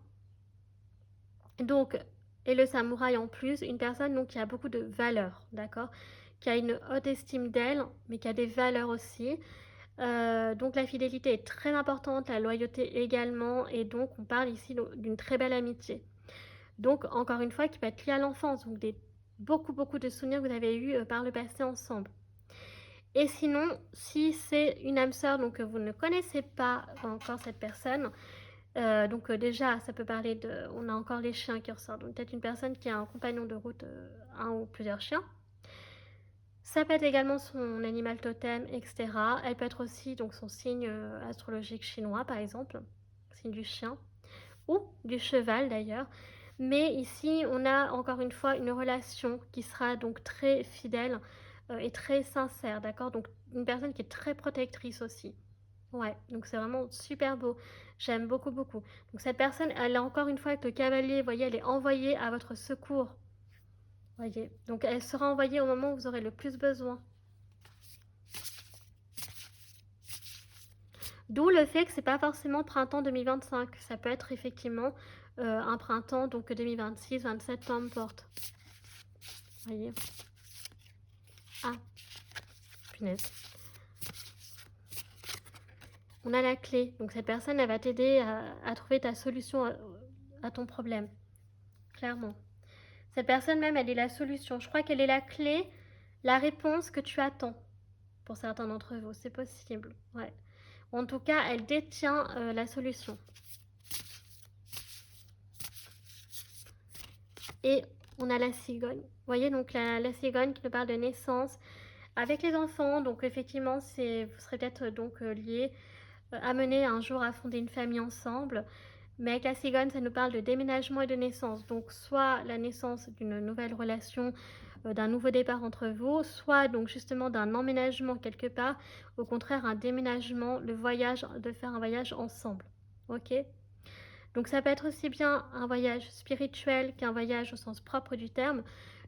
Donc, et le samouraï en plus, une personne donc, qui a beaucoup de valeurs, d'accord, qui a une haute estime d'elle, mais qui a des valeurs aussi. Donc la fidélité est très importante, la loyauté également, et donc on parle ici d'une très belle amitié. Donc encore une fois, qui peut être liée à l'enfance, donc beaucoup de souvenirs que vous avez eus par le passé ensemble. Et sinon, si c'est une âme sœur, donc que vous ne connaissez pas encore cette personne, donc déjà, ça peut parler de... On a encore les chiens qui ressortent. Donc peut-être une personne qui a un compagnon de route, un ou plusieurs chiens. Ça peut être également son animal totem, etc. Elle peut être aussi donc son signe astrologique chinois, par exemple, signe du chien, ou du cheval d'ailleurs. Mais ici, on a encore une fois une relation qui sera donc très fidèle et très sincère, d'accord? Donc une personne qui est très protectrice aussi. Ouais, donc c'est vraiment super beau. J'aime beaucoup, beaucoup. Donc cette personne, elle est encore une fois avec le cavalier, vous voyez, elle est envoyée à votre secours. Voyez. Donc elle sera envoyée au moment où vous aurez le plus besoin. D'où le fait que c'est pas forcément printemps 2025. Ça peut être effectivement un printemps donc 2026, 27, peu importe. Voyez. Ah, punaise. On a la clé. Donc cette personne, elle va t'aider à trouver ta solution à ton problème. Clairement. Cette personne même, elle est la solution. Je crois qu'elle est la clé, la réponse que tu attends. Pour certains d'entre vous, c'est possible. Ouais. En tout cas, elle détient la solution. Et on a la cigogne. Vous voyez, donc la cigogne qui nous parle de naissance avec les enfants. Donc effectivement, vous serez peut-être donc liés, amenés un jour à fonder une famille ensemble. Mais avec la cigogne, ça nous parle de déménagement et de naissance. Donc soit la naissance d'une nouvelle relation, d'un nouveau départ entre vous, soit donc justement d'un emménagement quelque part, au contraire un déménagement, le voyage, de faire un voyage ensemble. Ok? Donc ça peut être aussi bien un voyage spirituel qu'un voyage au sens propre du terme.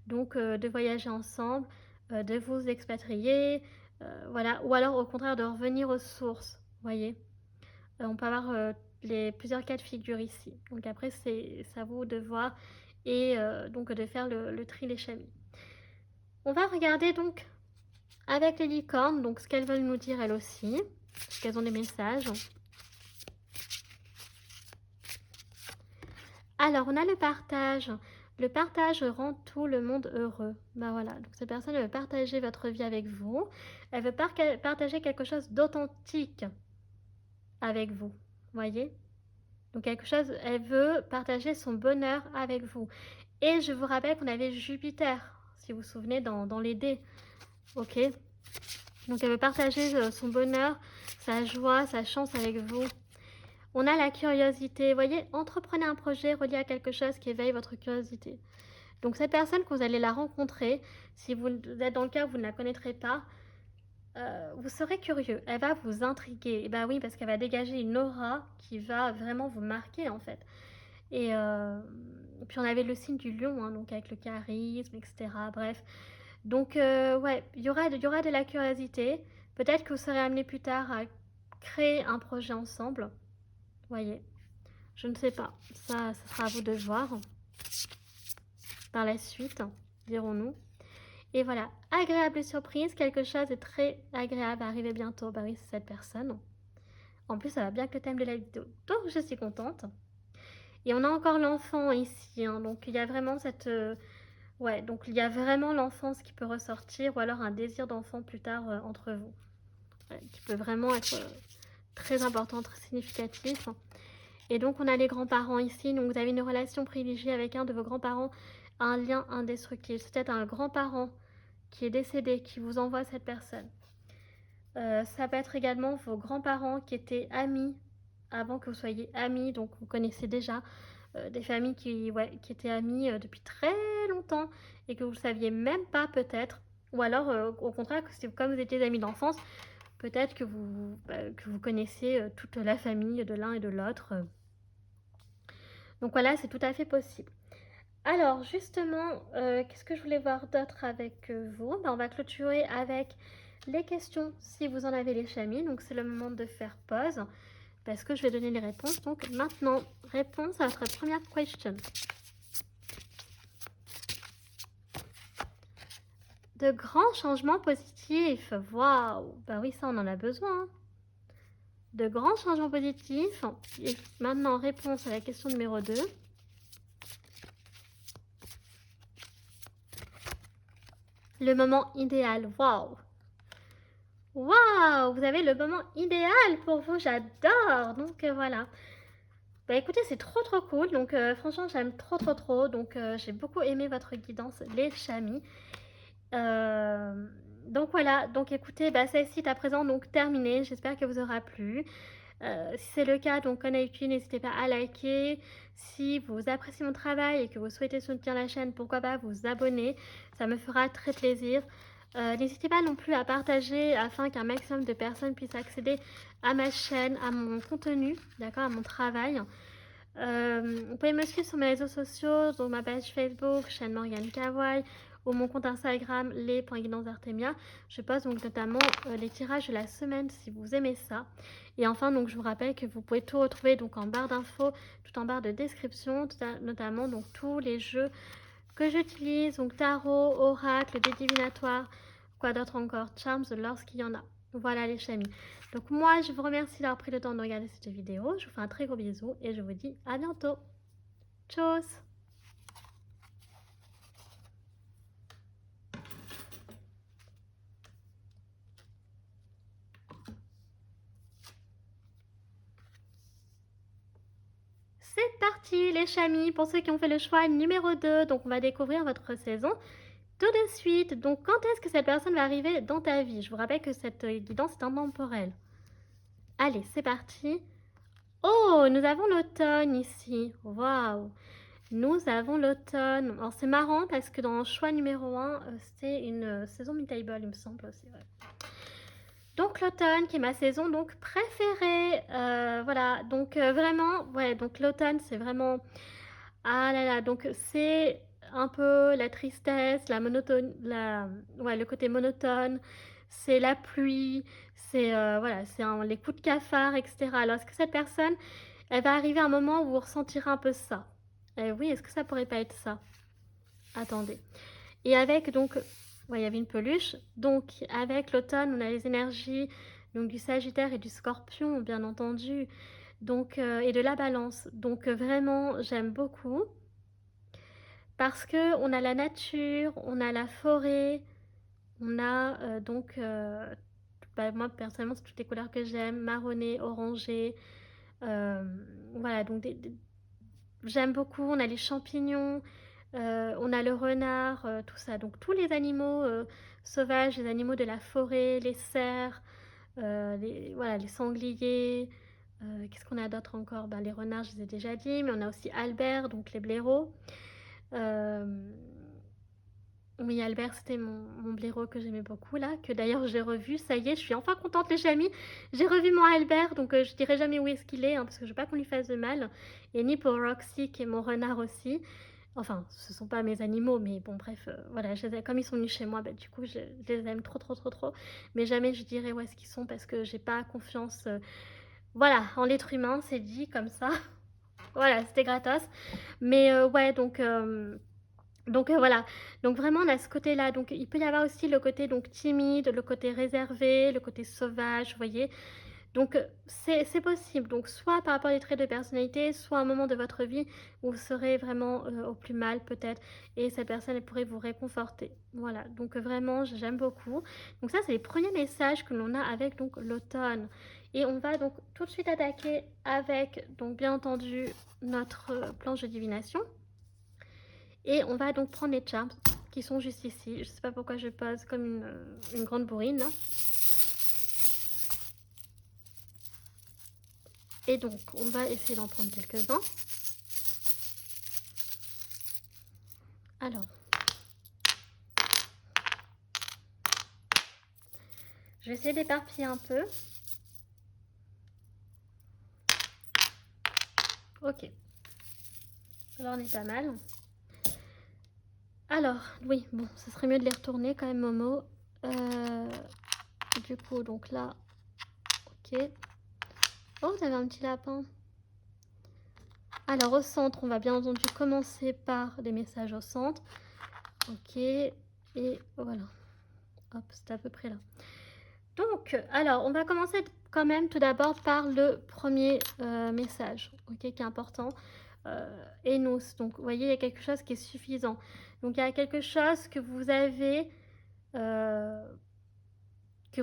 Donc de voyager ensemble, de vous expatrier, voilà. Ou alors au contraire de revenir aux sources, voyez. On peut avoir plusieurs cas de figure ici. Donc après, c'est à vous de voir et donc de faire le tri des chamis. On va regarder donc avec les licornes, donc ce qu'elles veulent nous dire elles aussi, parce qu'elles ont des messages. Alors, on a le partage. Le partage rend tout le monde heureux. Ben voilà, donc cette personne elle veut partager votre vie avec vous. Elle veut partager quelque chose d'authentique avec vous. Voyez? Donc quelque chose, elle veut partager son bonheur avec vous. Et je vous rappelle qu'on avait Jupiter, si vous vous souvenez, dans les dés. Ok? Donc elle veut partager son bonheur, sa joie, sa chance avec vous. On a la curiosité. Vous voyez, entreprenez un projet relié à quelque chose qui éveille votre curiosité. Donc cette personne que vous allez la rencontrer, si vous êtes dans le cas où vous ne la connaîtrez pas, vous serez curieux. Elle va vous intriguer. Et bah oui, parce qu'elle va dégager une aura qui va vraiment vous marquer en fait. Et puis on avait le signe du lion, hein, donc avec le charisme, etc. Bref. Donc ouais, il y aura de la curiosité. Peut-être que vous serez amené plus tard à créer un projet ensemble. Voyez. Je ne sais pas. Ça sera à vous de voir. Par la suite, dirons-nous. Et voilà, agréable surprise, quelque chose de très agréable va arriver bientôt. Bah oui, c'est cette personne. En plus, ça va bien avec le thème de la vidéo. Donc, je suis contente. Et on a encore l'enfant ici. Hein, donc, il y a vraiment cette... ouais, donc il y a vraiment l'enfance qui peut ressortir. Ou alors un désir d'enfant plus tard entre vous. Ouais, qui peut vraiment être très important, très significatif. Et donc, on a les grands-parents ici. Donc, vous avez une relation privilégiée avec un de vos grands-parents un lien indestructible. C'est peut-être un grand-parent qui est décédé, qui vous envoie cette personne. Ça peut être également vos grands-parents qui étaient amis avant que vous soyez amis, donc vous connaissez déjà des familles qui étaient amies depuis très longtemps et que vous ne saviez même pas peut-être. Ou alors, au contraire, comme vous étiez amis d'enfance, peut-être que vous connaissez toute la famille de l'un et de l'autre. Donc voilà, c'est tout à fait possible. Alors justement, qu'est-ce que je voulais voir d'autre avec vous? On va clôturer avec les questions si vous en avez les chamis. Donc c'est le moment de faire pause parce que je vais donner les réponses. Donc maintenant, réponse à votre première question. De grands changements positifs. Waouh! Bah oui, ça on en a besoin. De grands changements positifs. Et maintenant, réponse à la question numéro 2. Le moment idéal. Waouh! Waouh! Vous avez le moment idéal pour vous. J'adore! Donc voilà. Bah écoutez, c'est trop trop cool. Donc franchement, j'aime trop trop trop. Donc j'ai beaucoup aimé votre guidance, les chamis. Donc voilà, donc écoutez, bah, celle-ci est à présent donc terminée, j'espère qu'elle vous aura plu. Si c'est le cas, donc comme d'habitude, n'hésitez pas à liker. Si vous appréciez mon travail et que vous souhaitez soutenir la chaîne, pourquoi pas vous abonner, ça me fera très plaisir. N'hésitez pas non plus à partager afin qu'un maximum de personnes puissent accéder à ma chaîne, à mon contenu, d'accord, à mon travail. Vous pouvez me suivre sur mes réseaux sociaux, donc ma page Facebook, chaîne Morgane Kawaii, ou mon compte Instagram, les.guidanceartemia. Je poste donc notamment les tirages de la semaine si vous aimez ça. Et enfin, donc je vous rappelle que vous pouvez tout retrouver donc en barre d'infos, tout en barre de description, notamment donc tous les jeux que j'utilise, donc tarot, oracle, des divinatoires, quoi d'autre encore, charms lorsqu'il y en a. Voilà les chamis. Donc moi, je vous remercie d'avoir pris le temps de regarder cette vidéo. Je vous fais un très gros bisou et je vous dis à bientôt. Tchuss! C'est parti les chamis, pour ceux qui ont fait le choix numéro 2, donc on va découvrir votre saison tout de suite. Donc quand est-ce que cette personne va arriver dans ta vie? Je vous rappelle que cette guidance est intemporelle. Allez, c'est parti. Oh, nous avons l'automne ici. Waouh! Nous avons l'automne. Alors c'est marrant parce que dans le choix numéro 1, c'était une saison mi-table, il me semble aussi. Ouais. Donc l'automne qui est ma saison donc préférée. Voilà, donc vraiment, ouais, donc l'automne c'est vraiment... Ah là là, donc c'est un peu la tristesse, la monotone, ouais, le côté monotone, c'est la pluie, c'est voilà, c'est les coups de cafard, etc. Alors est-ce que cette personne, elle va arriver à un moment où vous ressentirez un peu ça? Eh oui, est-ce que ça pourrait pas être ça? Attendez. Et avec donc, ouais, il y avait une peluche. Donc avec l'automne, on a les énergies donc du Sagittaire et du Scorpion, bien entendu. Donc et de la Balance. Donc vraiment, j'aime beaucoup parce que on a la nature, on a la forêt, on a donc bah, moi personnellement, c'est toutes les couleurs que j'aime, marronné, orangé. Voilà, donc j'aime beaucoup. On a les champignons. On a le renard, tout ça. Donc tous les animaux sauvages, les animaux de la forêt, les cerfs, voilà, les sangliers. Qu'est-ce qu'on a d'autre encore? Ben, les renards, je les ai déjà dit, mais on a aussi Albert, donc les blaireaux. Oui, Albert, c'était mon blaireau que j'aimais beaucoup, là, que d'ailleurs j'ai revu. Ça y est, je suis enfin contente, les chamis. J'ai revu mon Albert, donc je dirai jamais où est-ce qu'il est, hein, parce que je veux pas qu'on lui fasse de mal. Et ni pour Roxy, qui est mon renard aussi. Enfin, ce sont pas mes animaux, mais bon, bref, voilà, comme ils sont venus chez moi, bah, du coup, je les aime trop, trop, trop, trop. Mais jamais je dirais où est-ce qu'ils sont, parce que j'ai pas confiance, voilà, en l'être humain, c'est dit comme ça. Voilà, c'était gratos. Mais ouais, donc voilà, donc vraiment on a ce côté-là, donc il peut y avoir aussi le côté donc timide, le côté réservé, le côté sauvage, vous voyez. Donc c'est possible, donc soit par rapport à des traits de personnalité, soit à un moment de votre vie où vous serez vraiment au plus mal peut-être, et cette personne elle pourrait vous réconforter. Voilà, donc vraiment j'aime beaucoup. Donc ça c'est les premiers messages que l'on a avec donc l'automne. Et on va donc tout de suite attaquer avec donc bien entendu notre planche de divination. Et on va donc prendre les charms qui sont juste ici. Je sais pas pourquoi je pose comme une grande bourrine là. Et donc, on va essayer d'en prendre quelques-uns. Alors, je vais essayer d'éparpiller un peu. Ok. Alors, on est pas mal. Alors, oui, bon, ce serait mieux de les retourner quand même, Momo. Du coup, donc là, ok. Oh, t'avais un petit lapin. Alors, au centre, on va bien entendu commencer par des messages au centre. Ok, et voilà. Hop, c'est à peu près là. Donc, alors, on va commencer quand même tout d'abord par le premier message, ok, qui est important. Enos, donc vous voyez, il y a quelque chose qui est suffisant. Donc, il y a quelque chose que vous avez eu, que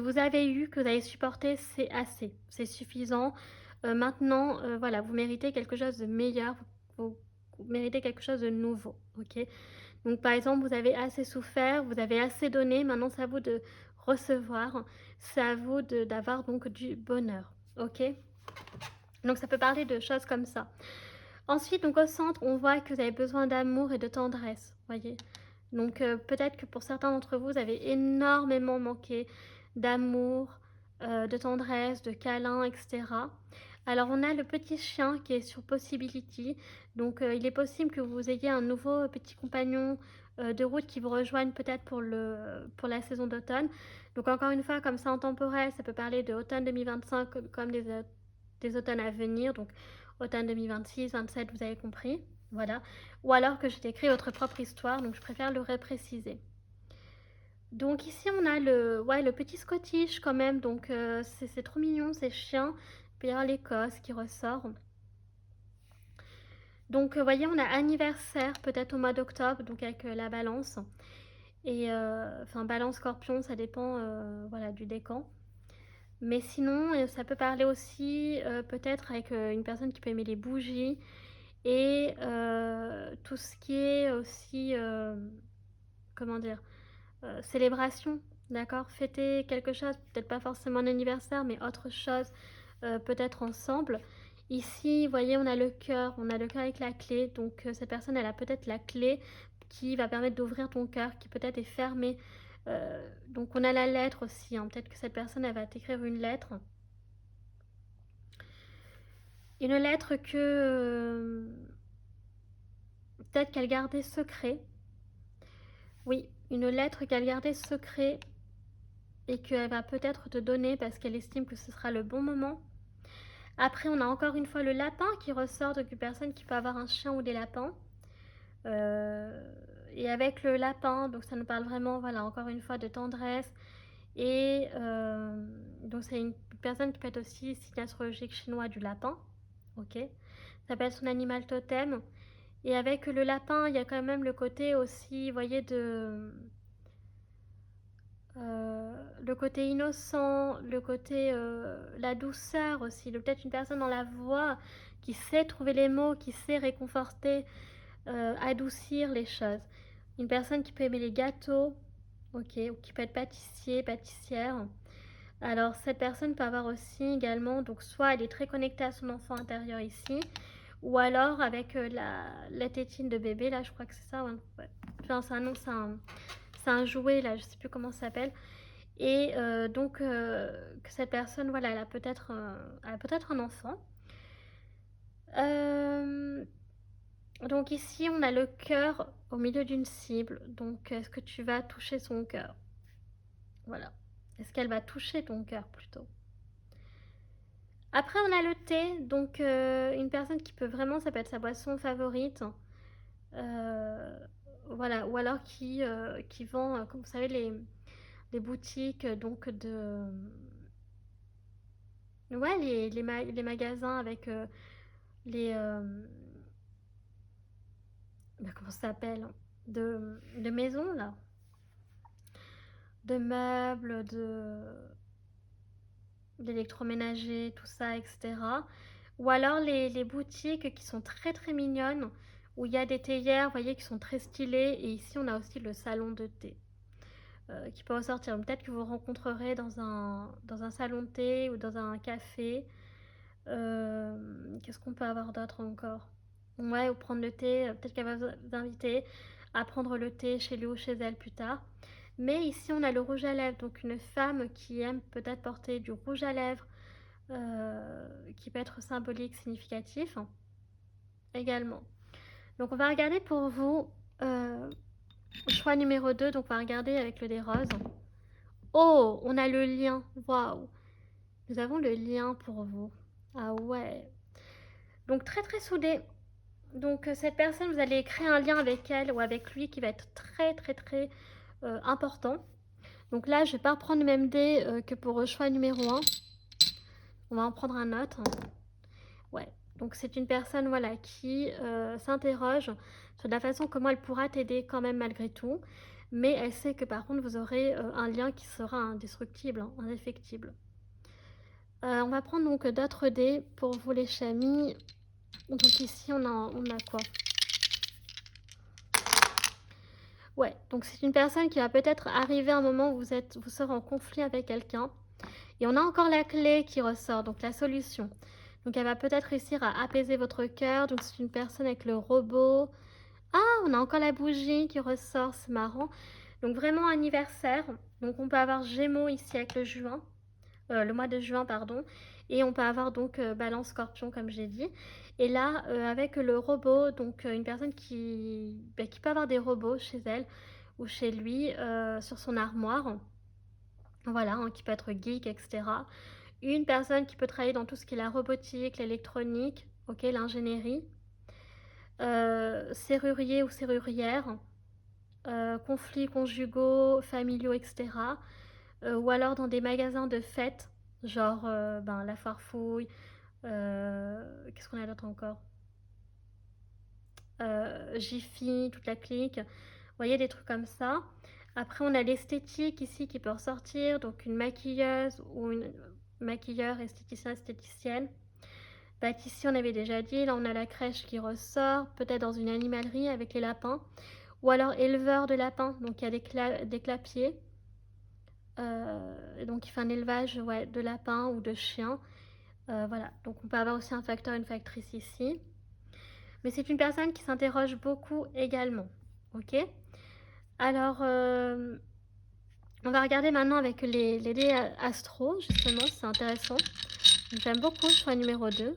vous avez supporté, c'est assez, c'est suffisant. Maintenant, voilà, vous méritez quelque chose de meilleur, vous méritez quelque chose de nouveau, ok. Donc par exemple, vous avez assez souffert, vous avez assez donné, maintenant c'est à vous de recevoir, c'est à vous d'avoir donc du bonheur, ok. Donc ça peut parler de choses comme ça. Ensuite, donc au centre, on voit que vous avez besoin d'amour et de tendresse, voyez. Donc peut-être que pour certains d'entre vous, vous avez énormément manqué d'amour, de tendresse, de câlins, etc. Alors on a le petit chien qui est sur Possibility. Donc il est possible que vous ayez un nouveau petit compagnon de route qui vous rejoigne peut-être pour la saison d'automne. Donc encore une fois, comme ça en temporel, ça peut parler de automne 2025 comme des automnes à venir. Donc automne 2026, 27, vous avez compris. Voilà. Ou alors que j'ai écrit votre propre histoire, donc je préfère le repréciser. Donc ici on a le petit Scottish quand même, donc c'est trop mignon, c'est chien. Il peut y avoir l'Écosse qui ressort. Donc vous voyez, on a anniversaire peut-être au mois d'octobre, donc avec la balance. Et enfin balance scorpion, ça dépend voilà, du décan. Mais sinon, ça peut parler aussi peut-être avec une personne qui peut aimer les bougies et tout ce qui est aussi, comment dire, célébration, d'accord. Fêter quelque chose, peut-être pas forcément un anniversaire, mais autre chose, peut-être ensemble. Ici, vous voyez, on a le cœur avec la clé. Donc, cette personne, elle a peut-être la clé qui va permettre d'ouvrir ton cœur, qui peut-être est fermé. Donc, on a la lettre aussi, hein. Peut-être que cette personne, elle va t'écrire une lettre. Une lettre que peut-être qu'elle gardait secret. Oui, une lettre qu'elle gardait secret et qu'elle va peut-être te donner parce qu'elle estime que ce sera le bon moment. Après, on a encore une fois le lapin qui ressort, donc une personne qui peut avoir un chien ou des lapins. Et avec le lapin, donc ça nous parle vraiment, voilà, encore une fois de tendresse. Et donc c'est une personne qui peut être aussi signe astrologique chinois du lapin. Ok. Ça peut être son animal totem. Et avec le lapin, il y a quand même le côté aussi, vous voyez, le côté innocent, le côté la douceur aussi, peut-être une personne dans la voix qui sait trouver les mots, qui sait réconforter, adoucir les choses. Une personne qui peut aimer les gâteaux, ok, ou qui peut être pâtissier, pâtissière. Alors cette personne peut avoir aussi également, donc soit elle est très connectée à son enfant intérieur ici, ou alors avec la tétine de bébé, là je crois que c'est ça, ouais. Enfin c'est un nom, c'est un jouet là, je sais plus comment ça s'appelle. Et donc que cette personne, voilà, elle a peut-être un enfant. Donc ici, on a le cœur au milieu d'une cible. Donc est-ce que tu vas toucher son cœur? Voilà. Est-ce qu'elle va toucher ton cœur plutôt? Après, on a le thé. Donc une personne qui peut vraiment, ça peut être sa boisson favorite. Voilà. Ou alors qui vend, comme vous savez, les boutiques donc ouais, les magasins avec les. Bah, comment ça s'appelle? De maisons, là. De meubles, d'électroménager, tout ça, etc. Ou alors les boutiques qui sont très très mignonnes, où il y a des théières, vous voyez, qui sont très stylées. Et ici, on a aussi le salon de thé qui peut ressortir. Peut-être que vous rencontrerez dans un salon de thé ou dans un café. Qu'est-ce qu'on peut avoir d'autre encore? Ouais, ou prendre le thé. Peut-être qu'elle va vous inviter à prendre le thé chez lui ou chez elle plus tard. Mais ici, on a le rouge à lèvres. Donc, une femme qui aime peut-être porter du rouge à lèvres, qui peut être symbolique, significatif également. Donc, on va regarder pour vous choix numéro 2. Donc, on va regarder avec le dé rose. Oh, on a le lien. Waouh! Nous avons le lien pour vous. Ah ouais. Donc, très très soudé. Donc, cette personne, vous allez créer un lien avec elle ou avec lui qui va être très très très important. Donc là, je ne vais pas reprendre le même dé que pour choix numéro 1. On va en prendre un autre. Ouais. Donc, c'est une personne voilà, qui s'interroge sur la façon comment elle pourra t'aider quand même malgré tout. Mais elle sait que par contre, vous aurez un lien qui sera indestructible, indéfectible. On va prendre donc d'autres dés pour vous les chamis. Donc ici, on a quoi? Ouais, donc c'est une personne qui va peut-être arriver à un moment où vous serez en conflit avec quelqu'un. Et on a encore la clé qui ressort, donc la solution. Donc elle va peut-être réussir à apaiser votre cœur. Donc c'est une personne avec le robot. Ah, on a encore la bougie qui ressort, c'est marrant. Donc vraiment anniversaire. Donc on peut avoir Gémeaux ici avec le mois de juin, pardon. Et on peut avoir donc Balance Scorpion comme j'ai dit. Et là, avec le robot, donc une personne qui peut avoir des robots chez elle ou chez lui sur son armoire. Voilà, qui peut être geek, etc. Une personne qui peut travailler dans tout ce qui est la robotique, l'électronique, ok, l'ingénierie. Serrurier ou serrurière. Conflits conjugaux, familiaux, etc. Ou alors dans des magasins de fêtes, genre la Farfouille. Qu'est-ce qu'on a d'autre encore? Jiffy, toute la clique. Vous voyez, des trucs comme ça. Après, on a l'esthétique ici qui peut ressortir. Donc, une maquilleuse ou une maquilleur, esthéticien, esthéticienne. Ici, on avait déjà dit. Là, on a la crèche qui ressort. Peut-être dans une animalerie avec les lapins. Ou alors éleveur de lapins. Donc, il y a des clapiers. Donc, il fait un élevage de lapins ou de chiens. Voilà. Donc, on peut avoir aussi un facteur, une factrice ici. Mais c'est une personne qui s'interroge beaucoup également. Ok? Alors, on va regarder maintenant avec les dés astro, justement, c'est intéressant. J'aime beaucoup le choix numéro 2.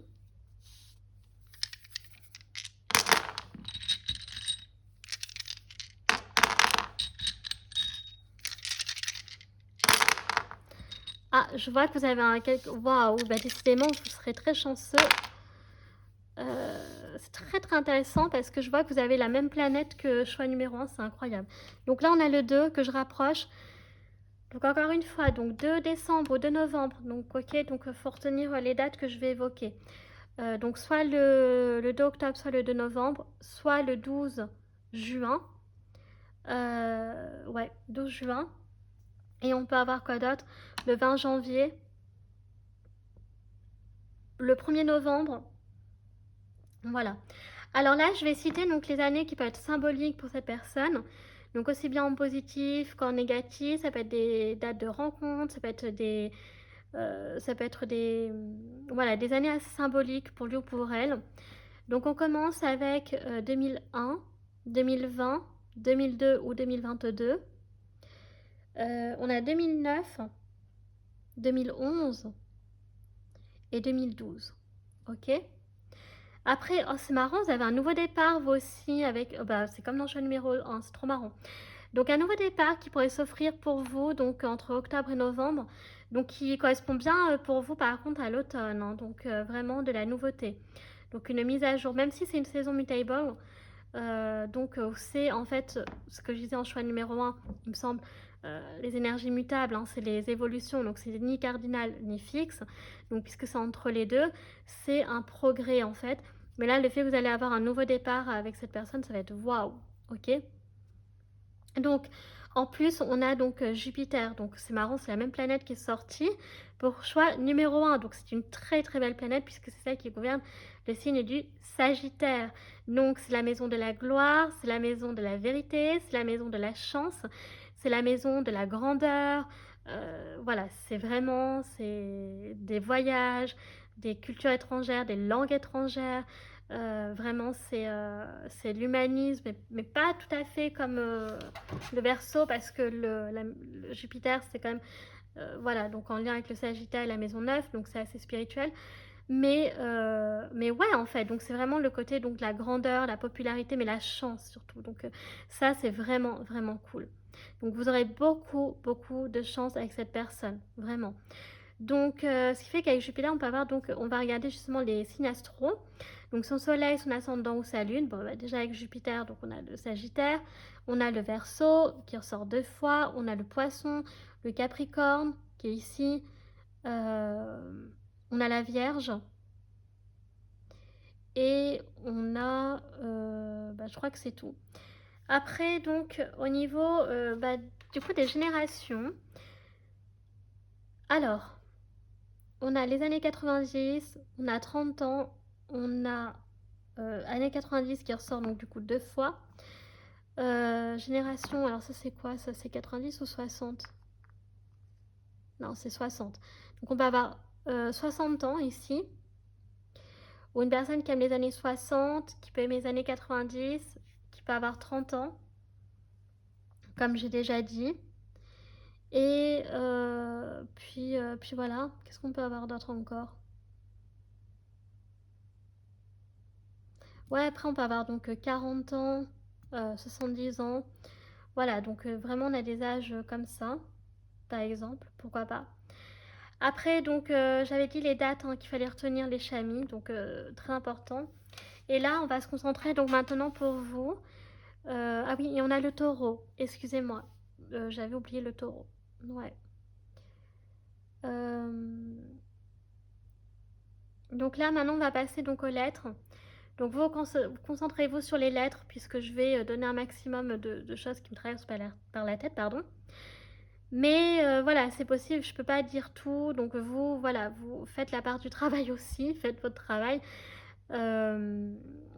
Ah, je vois que vous avez un... Waouh, décidément, vous serez très chanceux. C'est très très intéressant parce que je vois que vous avez la même planète que choix numéro 1, c'est incroyable. Donc là, on a le 2 que je rapproche. Donc encore une fois, donc 2 décembre ou 2 novembre. Donc ok, donc il faut retenir les dates que je vais évoquer. Donc soit le 2 octobre, soit le 2 novembre, soit le 12 juin. Ouais, 12 juin. Et on peut avoir quoi d'autre? Le 20 janvier. Le 1er novembre. Voilà. Alors là, je vais citer donc les années qui peuvent être symboliques pour cette personne. Donc aussi bien en positif qu'en négatif. Ça peut être des dates de rencontre, ça peut être des... voilà, des années assez symboliques pour lui ou pour elle. Donc on commence avec 2001, 2020, 2002 ou 2022. On a 2009, 2011 et 2012. Ok? Après, oh, c'est marrant, vous avez un nouveau départ, vous aussi, avec... c'est comme dans le choix numéro 1, c'est trop marrant. Donc un nouveau départ qui pourrait s'offrir pour vous, donc entre octobre et novembre, donc qui correspond bien pour vous par contre à l'automne, hein, donc vraiment de la nouveauté. Donc une mise à jour, même si c'est une saison mutable, donc c'est en fait ce que je disais en choix numéro 1, il me semble, les énergies mutables, hein, c'est les évolutions, donc c'est ni cardinal ni fixe, donc puisque c'est entre les deux, c'est un progrès en fait. Mais là, le fait que vous allez avoir un nouveau départ avec cette personne, ça va être waouh, ok? Donc, en plus, on a donc Jupiter, donc c'est marrant, c'est la même planète qui est sortie, pour choix numéro 1. Donc c'est une très très belle planète puisque c'est celle qui gouverne le signe du Sagittaire. Donc c'est la maison de la gloire, c'est la maison de la vérité, c'est la maison de la chance, c'est la maison de la grandeur. Voilà, c'est vraiment des voyages, des cultures étrangères, des langues étrangères. Vraiment, c'est l'humanisme, mais pas tout à fait comme le Verseau, parce que le Jupiter, c'est quand même, voilà, donc en lien avec le Sagittaire et la maison 9, donc c'est assez spirituel. Mais ouais, en fait, donc c'est vraiment le côté donc de la grandeur, la popularité, mais la chance surtout. Donc ça, c'est vraiment, vraiment cool. Donc vous aurez beaucoup, beaucoup de chance avec cette personne, vraiment. Donc, ce qui fait qu'avec Jupiter, on va regarder justement les signes astro. Donc, son soleil, son ascendant ou sa lune. Bon, bah, déjà avec Jupiter, donc on a le Sagittaire, on a le Verseau qui ressort 2 fois, on a le Poisson, le Capricorne qui est ici, on a la Vierge et on a, bah, je crois que c'est tout. Après, donc, au niveau bah, du coup des générations, alors, on a les années 90, on a 30 ans, on a années 90 qui ressort donc du coup 2 fois. Génération, alors ça c'est quoi? Ça c'est 90 ou 60? Non, c'est 60. Donc on peut avoir 60 ans ici, ou une personne qui aime les années 60, qui peut aimer les années 90, qui peut avoir 30 ans, comme j'ai déjà dit. Et puis voilà, qu'est-ce qu'on peut avoir d'autre encore? Ouais, après on peut avoir donc 40 ans, 70 ans. Voilà, donc vraiment on a des âges comme ça, par exemple, pourquoi pas. Après, donc j'avais dit les dates hein, qu'il fallait retenir les chamis, donc très important. Et là, on va se concentrer donc maintenant pour vous. Ah oui, et on a le taureau, excusez-moi, j'avais oublié le taureau. Ouais. Euh, Donc là, maintenant, on va passer donc aux lettres. Donc vous concentrez-vous sur les lettres puisque je vais donner un maximum de choses qui me traversent par la tête, pardon. Mais voilà, c'est possible, je peux pas dire tout. Donc vous, voilà, vous faites la part du travail aussi, faites votre travail dans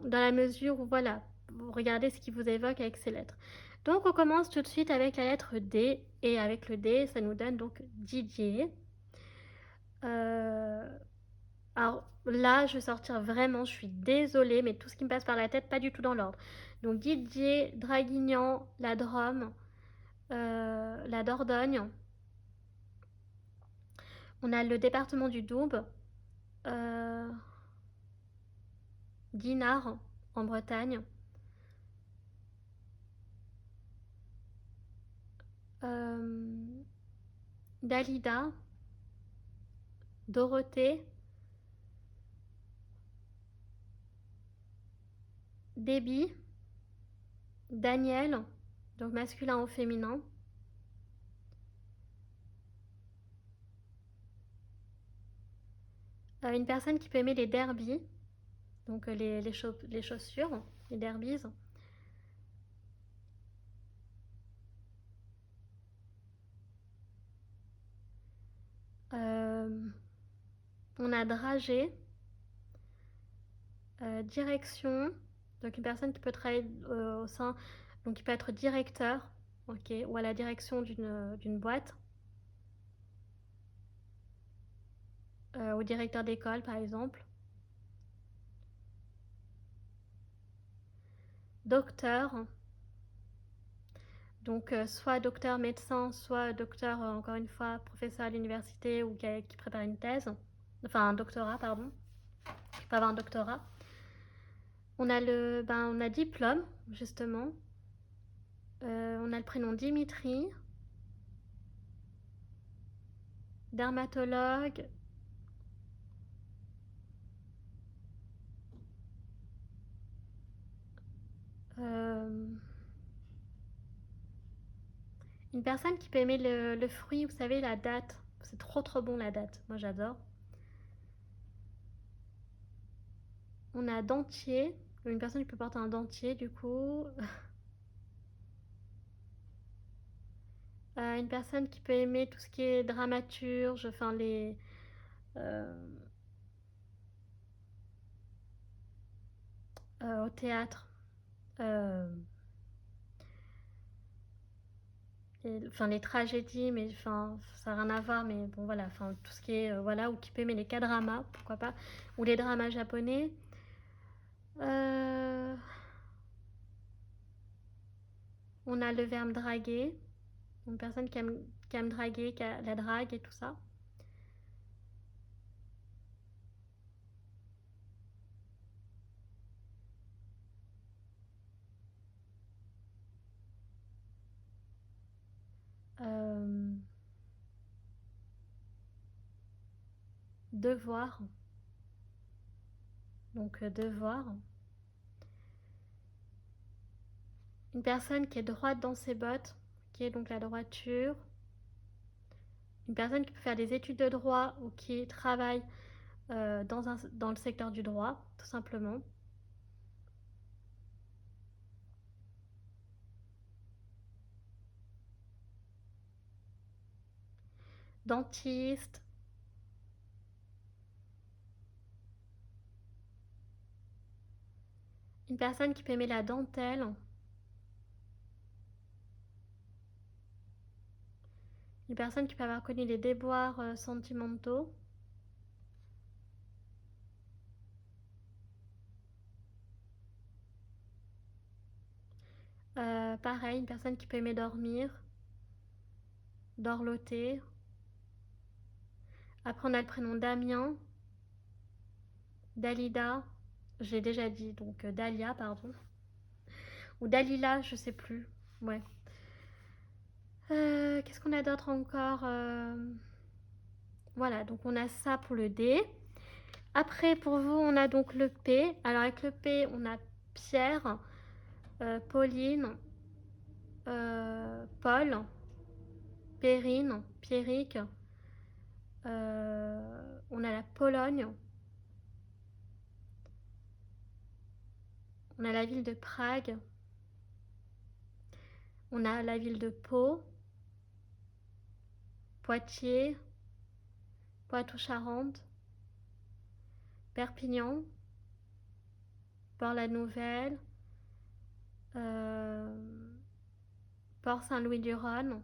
la mesure où voilà, vous regardez ce qui vous évoque avec ces lettres. Donc on commence tout de suite avec la lettre D et avec le D, ça nous donne donc Didier. Euh, alors là, je vais sortir vraiment, je suis désolée, mais tout ce qui me passe par la tête, pas du tout dans l'ordre. Donc Didier, Draguignan, la Drôme, la Dordogne. On a le département du Doubs, euh, Dinard en Bretagne, euh, Dalida, Dorothée, Déby, Daniel, donc masculin ou féminin, une personne qui peut aimer les derbies, donc les chaussures, les derbies. Euh, on a dragé, direction, donc une personne qui peut travailler au sein, donc qui peut être directeur, ok, ou à la direction d'une boîte, ou directeur d'école par exemple. Docteur, donc soit docteur médecin, soit docteur, encore une fois, professeur à l'université ou qui prépare une thèse, enfin un doctorat, pardon, qui peut avoir un doctorat. On a diplôme, justement. On a le prénom Dimitri, dermatologue, euh, une personne qui peut aimer le fruit, vous savez, la date. C'est trop trop bon la date, moi j'adore. On a dentier, une personne qui peut porter un dentier du coup. Une personne qui peut aimer tout ce qui est dramaturge, enfin au théâtre. Enfin les tragédies, mais enfin ça n'a rien à voir, mais bon voilà, enfin tout ce qui est voilà, ou qui peut aimer les K-dramas, pourquoi pas, ou les dramas japonais. On a le verbe draguer, une personne qui aime draguer, qui a la drague et tout ça. Devoir, donc devoir. Une personne qui est droite dans ses bottes, qui est donc la droiture. Une personne qui peut faire des études de droit ou qui travaille dans le secteur du droit, tout simplement. Dentiste. Une personne qui peut aimer la dentelle. Une personne qui peut avoir connu des déboires sentimentaux. Pareil, une personne qui peut aimer dormir, dorloter. Après, on a le prénom Damien, Dalida, j'ai déjà dit, donc Dalia, pardon. Ou Dalila, je sais plus. Ouais. Qu'est-ce qu'on a d'autre encore Voilà, donc on a ça pour le D. Après, pour vous, on a donc le P. Alors, avec le P, on a Pierre, Pauline, Paul, Perrine, Pierrick. On a la Pologne. On a la ville de Prague. On a la ville de Pau, Poitiers, Poitou-Charentes, Perpignan, Port-la-Nouvelle, Port-Saint-Louis-du-Rhône,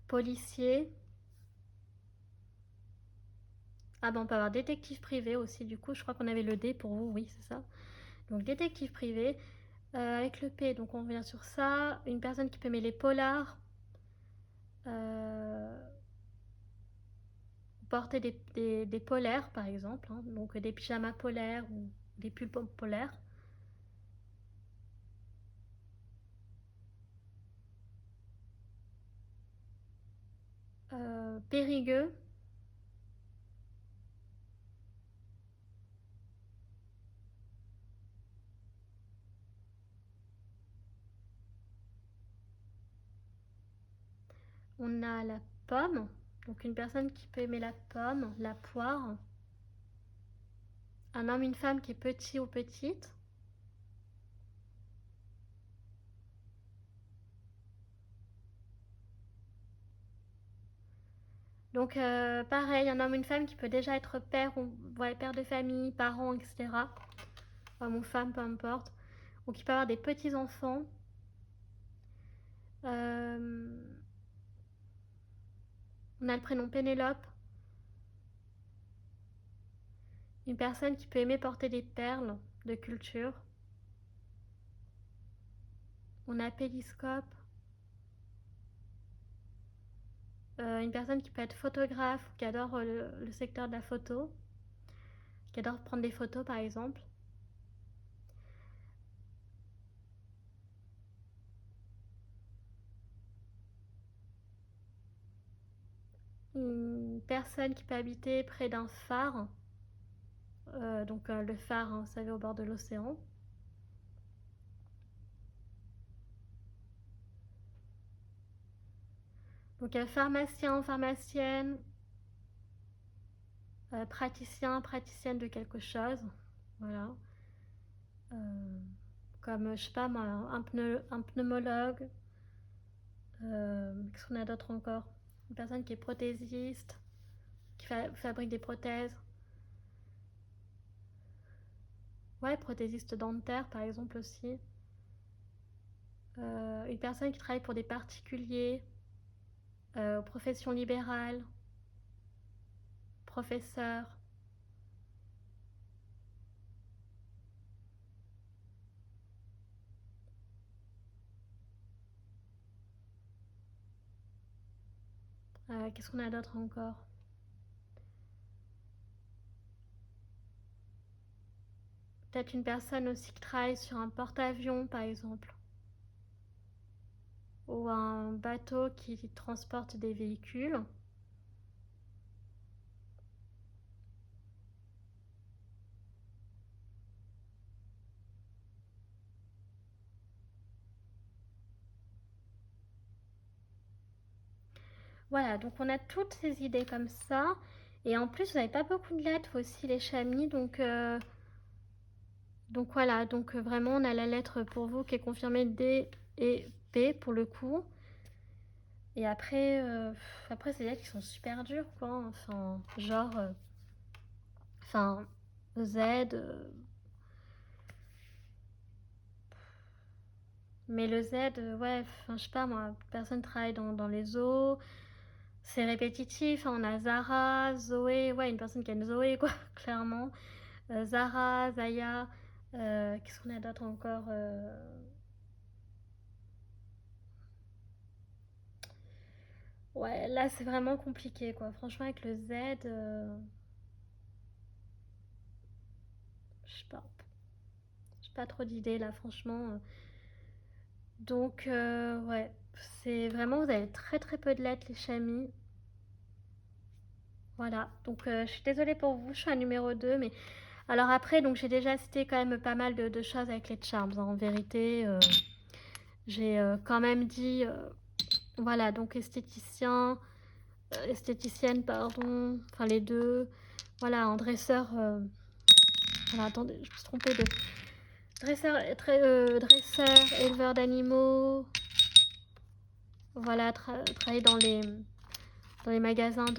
policier. Ah ben on peut avoir détective privé aussi, du coup je crois qu'on avait le D pour vous, oui c'est ça. Donc détective privé, avec le P, donc on revient sur ça. Une personne qui peut aimer les polars, porter des polaires par exemple, hein, donc des pyjamas polaires ou des pulls polaires. Périgueux. On a la pomme, donc une personne qui peut aimer la pomme, la poire. Un homme, une femme qui est petit ou petite. Donc pareil, un homme, une femme qui peut déjà être père, ou ouais, père de famille, parent, etc. Homme ou femme, peu importe. Ou qui peut avoir des petits-enfants. On a le prénom Pénélope. Une personne qui peut aimer porter des perles de culture. On a Péliscope. Une personne qui peut être photographe, qui adore le secteur de la photo, qui adore prendre des photos par exemple. Une personne qui peut habiter près d'un phare, donc le phare, hein, vous savez, au bord de l'océan. Donc pharmacien, pharmacienne, praticien, praticienne de quelque chose, voilà. comme, je sais pas moi, un pneumologue. Qu'est-ce qu'on a d'autre encore? Une personne qui est prothésiste, qui fabrique des prothèses. Ouais, prothésiste dentaire par exemple aussi. Une personne qui travaille pour des particuliers, profession libérale, professeur. Qu'est-ce qu'on a d'autre encore? Peut-être une personne aussi qui travaille sur un porte-avions par exemple. Ou un bateau qui transporte des véhicules. Voilà, donc on a toutes ces idées comme ça. Et en plus, vous n'avez pas beaucoup de lettres aussi, les chamis. Donc voilà, donc vraiment, on a la lettre pour vous qui est confirmée D et P pour le coup. Et après c'est des lettres qui sont super dures, quoi. Enfin, genre, enfin, Z. Mais le Z, ouais, enfin, je sais pas moi, personne travaille dans les eaux. C'est répétitif, hein. On a Zara, Zoé, ouais, une personne qui a une Zoé, quoi, clairement. Zara, Zaya, qu'est-ce qu'on a d'autre encore? Ouais, là c'est vraiment compliqué, quoi. Franchement, avec le Z, je sais pas. J'ai pas trop d'idées là, franchement. Donc, ouais, c'est vraiment, vous avez très très peu de lettres, les chamis. Voilà, donc je suis désolée pour vous, je suis à numéro 2, mais alors après, donc j'ai déjà cité quand même pas mal de choses avec les charms, hein. En vérité, j'ai quand même dit, voilà, donc esthéticienne, pardon, enfin les deux. Voilà, en dresseur, voilà, attendez, je me suis trompée de dresseur, éleveur d'animaux. Voilà, travailler dans les magasins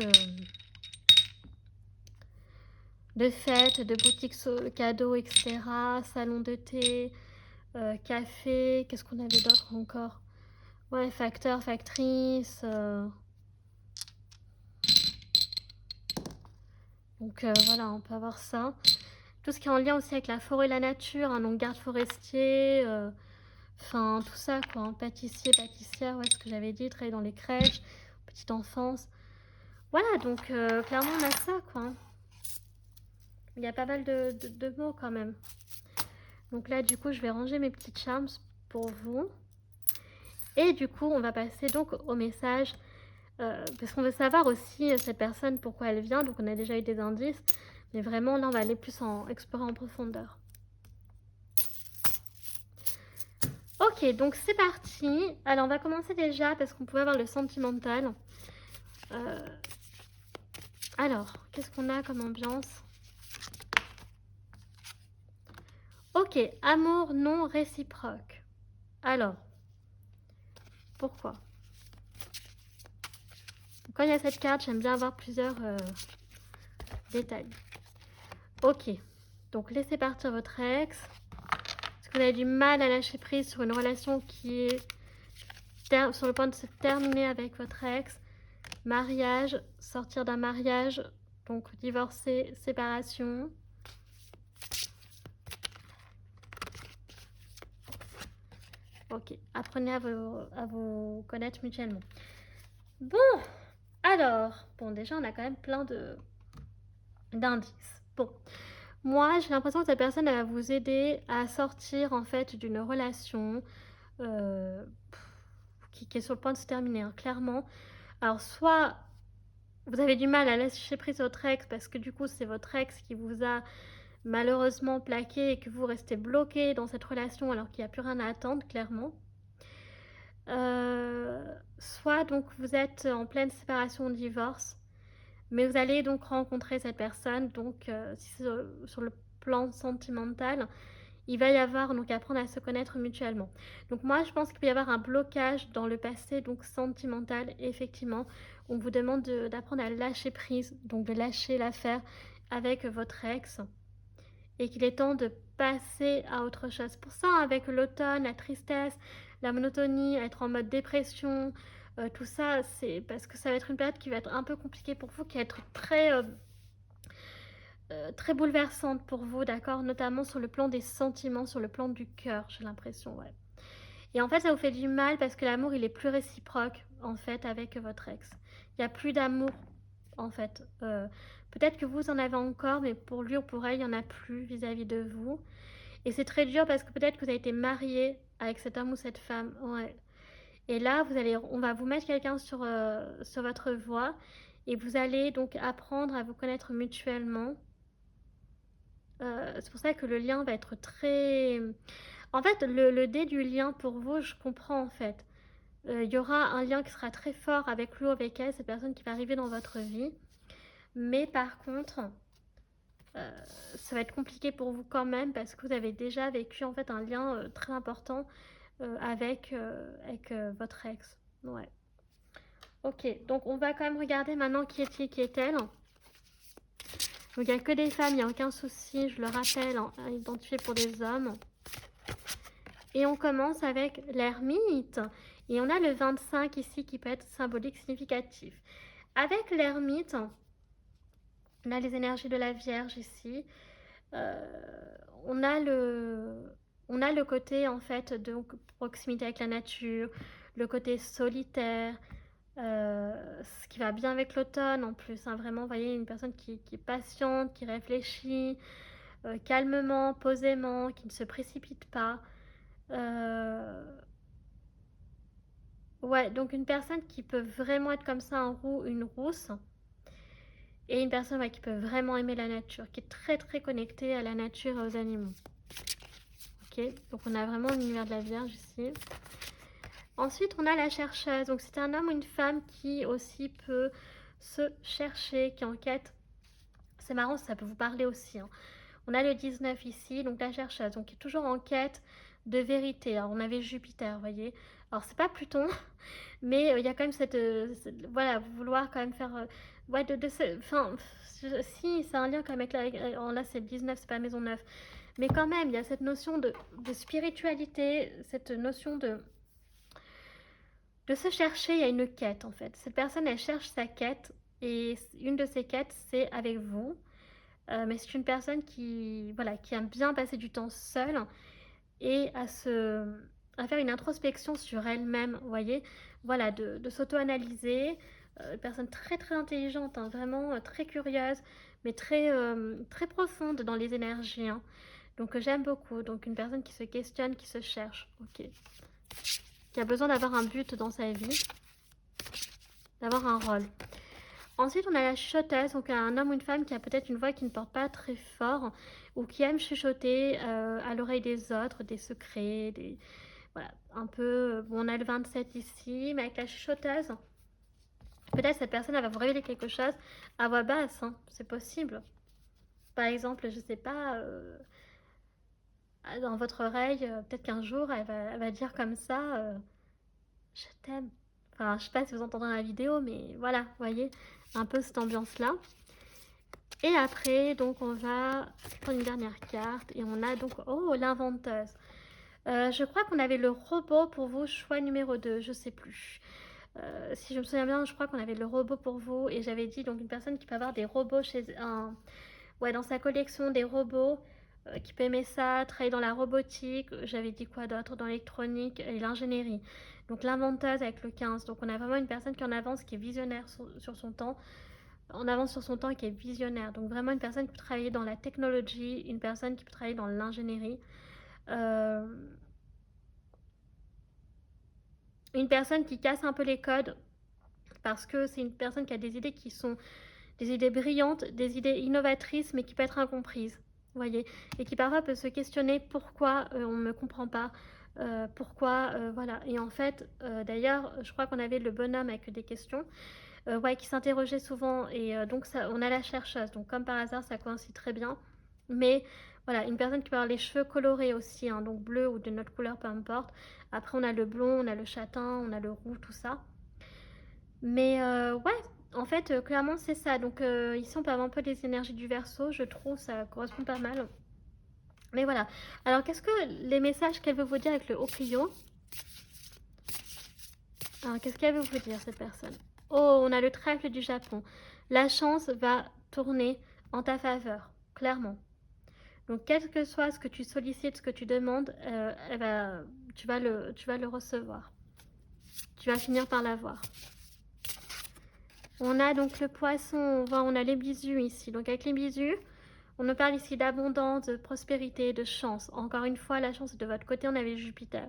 de fêtes, de boutiques cadeaux, etc. Salon de thé, café, qu'est-ce qu'on avait d'autre encore? Ouais, facteur, factrice. Donc voilà, on peut avoir ça. Tout ce qui est en lien aussi avec la forêt et la nature, hein, donc garde forestier, enfin tout ça quoi, hein. Pâtissier, pâtissière, ouais, ce que j'avais dit, travailler dans les crèches, petite enfance. Voilà, donc clairement on a ça quoi, hein. Il y a pas mal de mots quand même. Donc là du coup je vais ranger mes petites charms pour vous. Et du coup on va passer donc au message. Parce qu'on veut savoir aussi cette personne pourquoi elle vient, donc on a déjà eu des indices, mais vraiment là on va aller plus explorer en profondeur. Ok, donc c'est parti. Alors on va commencer déjà parce qu'on pouvait avoir le sentimental. Alors, qu'est-ce qu'on a comme ambiance? Ok, amour non réciproque. Alors, pourquoi? Quand il y a cette carte, j'aime bien avoir plusieurs détails. Ok, donc laissez partir votre ex. Est-ce que vous avez du mal à lâcher prise sur une relation qui est sur le point de se terminer avec votre ex? Mariage, sortir d'un mariage, donc divorcer, séparation. Ok, apprenez à vous connaître mutuellement. Bon, alors, bon, déjà, on a quand même plein d'indices. Bon, moi, j'ai l'impression que cette personne, elle va vous aider à sortir, en fait, d'une relation qui est sur le point de se terminer, hein, clairement. Alors, soit vous avez du mal à lâcher prise votre ex parce que, du coup, c'est votre ex qui vous a malheureusement plaqué et que vous restez bloqué dans cette relation alors qu'il n'y a plus rien à attendre, clairement. Soit donc vous êtes en pleine séparation ou divorce, mais vous allez donc rencontrer cette personne, donc si sur le plan sentimental, il va y avoir donc apprendre à se connaître mutuellement. Donc moi, je pense qu'il peut y avoir un blocage dans le passé, donc sentimental, effectivement. On vous demande d'apprendre à lâcher prise, donc de lâcher l'affaire avec votre ex, et qu'il est temps de passer à autre chose. Pour ça, avec l'automne, la tristesse, la monotonie, être en mode dépression, tout ça, c'est parce que ça va être une période qui va être un peu compliquée pour vous, qui va être très bouleversante pour vous, d'accord? Notamment sur le plan des sentiments, sur le plan du cœur, j'ai l'impression, ouais. Et en fait, ça vous fait du mal parce que l'amour, il est plus réciproque, en fait, avec votre ex. Il n'y a plus d'amour, en fait. Peut-être que vous en avez encore, mais pour lui ou pour elle, il n'y en a plus vis-à-vis de vous. Et c'est très dur parce que peut-être que vous avez été marié avec cet homme ou cette femme. Ouais. Et là, on va vous mettre quelqu'un sur votre voie et vous allez donc apprendre à vous connaître mutuellement. C'est pour ça que le lien va être très... En fait, le dé du lien pour vous, je comprends en fait. Il y aura un lien qui sera très fort avec lui ou avec elle, cette personne qui va arriver dans votre vie. Mais par contre, ça va être compliqué pour vous quand même parce que vous avez déjà vécu en fait un lien très important avec votre ex. Ouais. Ok, donc on va quand même regarder maintenant qui est-il, qui est-elle. Donc il n'y a que des femmes, il n'y a aucun souci, je le rappelle, hein, identifié pour des hommes. Et on commence avec l'ermite. Et on a le 25 ici qui peut être symbolique, significatif. Avec l'ermite, on a les énergies de la Vierge ici. On a le côté en fait de proximité avec la nature, le côté solitaire, ce qui va bien avec l'automne en plus. Hein, vraiment, vous voyez, une personne qui est patiente, qui réfléchit calmement, posément, qui ne se précipite pas. Ouais, donc une personne qui peut vraiment être comme ça, une rousse, et une personne ouais, qui peut vraiment aimer la nature, qui est très très connectée à la nature et aux animaux. Ok, donc on a vraiment l'univers de la Vierge ici. Ensuite, on a la chercheuse. Donc c'est un homme ou une femme qui aussi peut se chercher, qui enquête. C'est marrant, ça peut vous parler aussi. Hein. On a le 19 ici, donc la chercheuse, donc qui est toujours en quête de vérité. Alors on avait Jupiter, vous voyez. Alors c'est pas Pluton, mais il y a quand même voilà, vouloir quand même faire... ouais, enfin, si, c'est un lien quand même avec là c'est le 19, c'est pas Maison 9. Mais quand même, il y a cette notion de spiritualité, cette notion de se chercher, il y a une quête en fait. Cette personne, elle cherche sa quête, et une de ses quêtes, c'est avec vous. Mais c'est une personne voilà, qui aime bien passer du temps seule et à faire une introspection sur elle-même, vous voyez, voilà, de s'auto-analyser. Personne très très intelligente, hein, vraiment très curieuse, mais très profonde dans les énergies. Hein. Donc j'aime beaucoup. Donc une personne qui se questionne, qui se cherche, ok, qui a besoin d'avoir un but dans sa vie, d'avoir un rôle. Ensuite, on a la chuchoteuse, donc un homme ou une femme qui a peut-être une voix qui ne porte pas très fort ou qui aime chuchoter à l'oreille des autres, des secrets, voilà, un peu... Bon, on a le 27 ici, mais avec la chuchoteuse, peut-être cette personne elle va vous révéler quelque chose à voix basse, hein, c'est possible. Par exemple, je sais pas, dans votre oreille, peut-être qu'un jour, elle va dire comme ça, je t'aime. Enfin, je sais pas si vous entendrez dans la vidéo, mais voilà, vous voyez, un peu cette ambiance-là. Et après, donc, on va prendre une dernière carte et on a donc, oh, l'inventeuse. Je crois qu'on avait le robot pour vous, choix numéro 2, je sais plus. Si je me souviens bien, je crois qu'on avait le robot pour vous et j'avais dit donc une personne qui peut avoir des robots ouais, dans sa collection, des robots, qui peut aimer ça, travailler dans la robotique, j'avais dit quoi d'autre, dans l'électronique et l'ingénierie. Donc l'inventeuse avec le 15, donc on a vraiment une personne qui en avance, qui est visionnaire sur son temps, en avance sur son temps et qui est visionnaire. Donc vraiment une personne qui peut travailler dans la technologie, une personne qui peut travailler dans l'ingénierie. Une personne qui casse un peu les codes parce que c'est une personne qui a des idées qui sont des idées brillantes, des idées innovatrices mais qui peuvent être incomprises. Voyez, et qui parfois peut se questionner pourquoi on ne me comprend pas, pourquoi, voilà. Et en fait, d'ailleurs, je crois qu'on avait le bonhomme avec des questions, ouais, qui s'interrogeait souvent, et donc ça, on a la chercheuse, donc comme par hasard, ça coïncide très bien. Mais Voilà, une personne qui peut avoir les cheveux colorés aussi, hein, donc bleu ou d'une autre couleur, peu importe. Après, on a le blond, on a le châtain, on a le roux, tout ça. Mais ouais, en fait, clairement, c'est ça. Donc ici, on peut avoir un peu les énergies du Verseau, je trouve, ça correspond pas mal. Mais voilà. Alors, qu'est-ce que les messages qu'elle veut vous dire avec le haut Clio? Alors, qu'est-ce qu'elle veut vous dire, cette personne? Oh, on a le trèfle du Japon. La chance va tourner en ta faveur, clairement. Donc, quel que soit ce que tu sollicites, ce que tu demandes, tu vas le recevoir. Tu vas finir par l'avoir. On a donc le poisson, on a les bisous ici. Donc, avec les bisous, on nous parle ici d'abondance, de prospérité, de chance. Encore une fois, la chance est de votre côté, on avait Jupiter.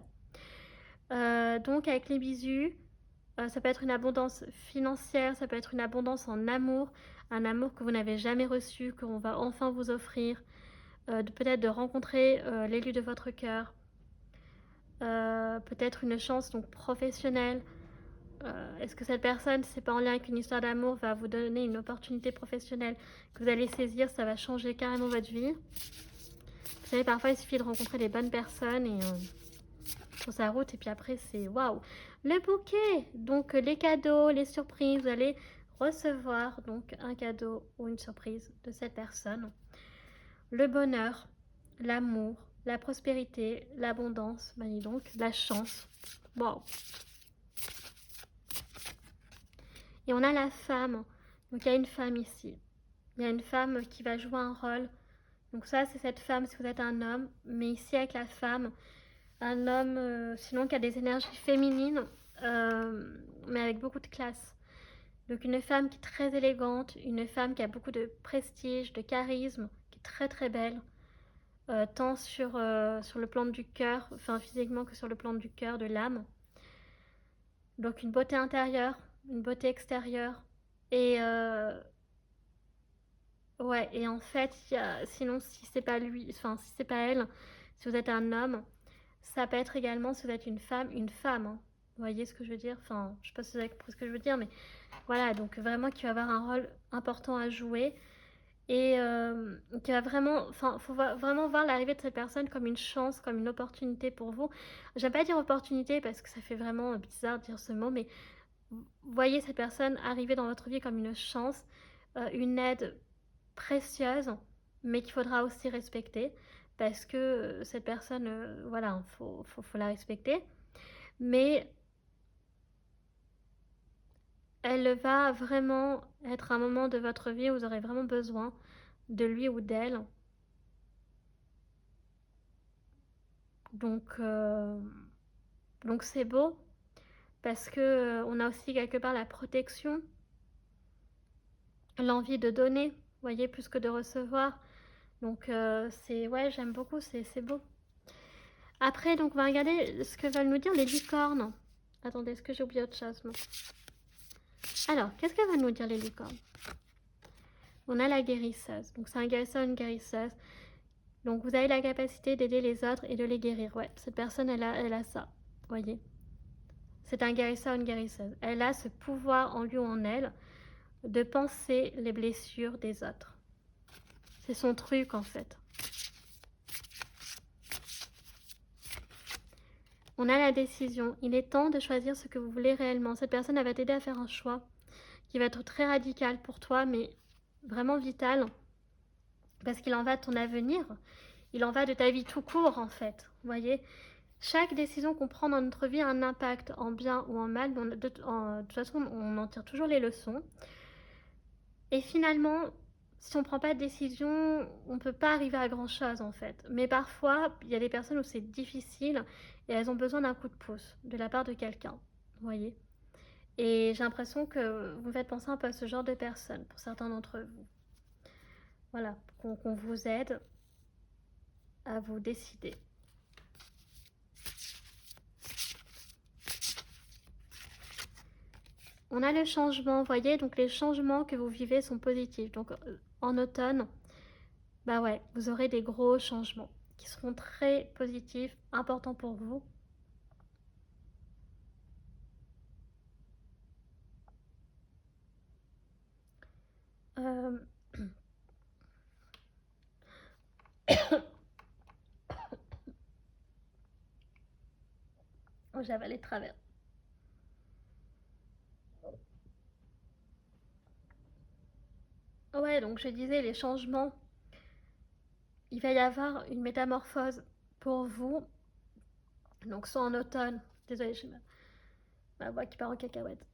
Donc, avec les bisous, ça peut être une abondance financière, ça peut être une abondance en amour, un amour que vous n'avez jamais reçu, qu'on va enfin vous offrir. Peut-être de rencontrer l'élu de votre cœur. Peut-être une chance donc professionnelle. Est-ce que cette personne, c'est pas en lien avec une histoire d'amour, va vous donner une opportunité professionnelle que vous allez saisir, ça va changer carrément votre vie. Vous savez, parfois il suffit de rencontrer les bonnes personnes et sur sa route, et puis après c'est waouh. Le bouquet, donc les cadeaux, les surprises, vous allez recevoir donc un cadeau ou une surprise de cette personne. Le bonheur, l'amour, la prospérité, l'abondance, bah dis donc, la chance. Waouh. Et on a la femme. Donc il y a une femme ici. Il y a une femme qui va jouer un rôle. Donc ça, c'est cette femme si vous êtes un homme. Mais ici, avec la femme, un homme, sinon qui a des énergies féminines, mais avec beaucoup de classe. Donc une femme qui est très élégante, une femme qui a beaucoup de prestige, de charisme, qui est très très belle. Tant sur le plan du cœur, enfin physiquement que sur le plan du cœur, de l'âme. Donc une beauté intérieure, une beauté extérieure. Et ouais, et en fait, sinon si c'est pas lui, enfin si c'est pas elle, si vous êtes un homme, ça peut être également si vous êtes une femme, hein. Vous voyez ce que je veux dire? Enfin, je sais pas si vous avez compris ce que je veux dire, mais voilà, donc vraiment qui va avoir un rôle important à jouer. Et qui va vraiment, enfin, faut vraiment voir l'arrivée de cette personne comme une chance, comme une opportunité pour vous. J'aime pas dire opportunité parce que ça fait vraiment bizarre de dire ce mot, mais voyez cette personne arriver dans votre vie comme une chance, une aide précieuse, mais qu'il faudra aussi respecter parce que cette personne, voilà, faut la respecter. Mais elle va vraiment être un moment de votre vie où vous aurez vraiment besoin de lui ou d'elle. Donc, c'est beau parce que on a aussi quelque part la protection, l'envie de donner, vous voyez, plus que de recevoir. Donc c'est ouais, j'aime beaucoup, c'est beau. Après, donc on va regarder ce que veulent nous dire les licornes. Attendez, est-ce que j'ai oublié autre chose? Non. Alors, qu'est-ce que veulent nous dire les licornes? On a la guérisseuse. Donc c'est un guérisseur, une guérisseuse. Donc vous avez la capacité d'aider les autres et de les guérir. Ouais, cette personne, elle a ça. Vous voyez? C'est un guérisseur, une guérisseuse. Elle a ce pouvoir en lui ou en elle de penser les blessures des autres. C'est son truc en fait. On a la décision. Il est temps de choisir ce que vous voulez réellement. Cette personne, elle va t'aider à faire un choix qui va être très radical pour toi, mais vraiment vital. Parce qu'il en va de ton avenir. Il en va de ta vie tout court en fait. Vous voyez? Chaque décision qu'on prend dans notre vie a un impact en bien ou en mal. De toute façon, on en tire toujours les leçons. Et finalement, si on ne prend pas de décision, on ne peut pas arriver à grand chose en fait. Mais parfois, il y a des personnes où c'est difficile et elles ont besoin d'un coup de pouce de la part de quelqu'un. Vous voyez? Et j'ai l'impression que vous me faites penser un peu à ce genre de personnes pour certains d'entre vous. Voilà, qu'on vous aide à vous décider. On a le changement, vous voyez, donc les changements que vous vivez sont positifs. Donc en automne, bah ouais, vous aurez des gros changements qui seront très positifs, importants pour vous. j'ai avalé de travers. Ouais, donc je disais, les changements, il va y avoir une métamorphose pour vous. Donc soit en automne, désolée, j'ai ma voix qui part en cacahuète.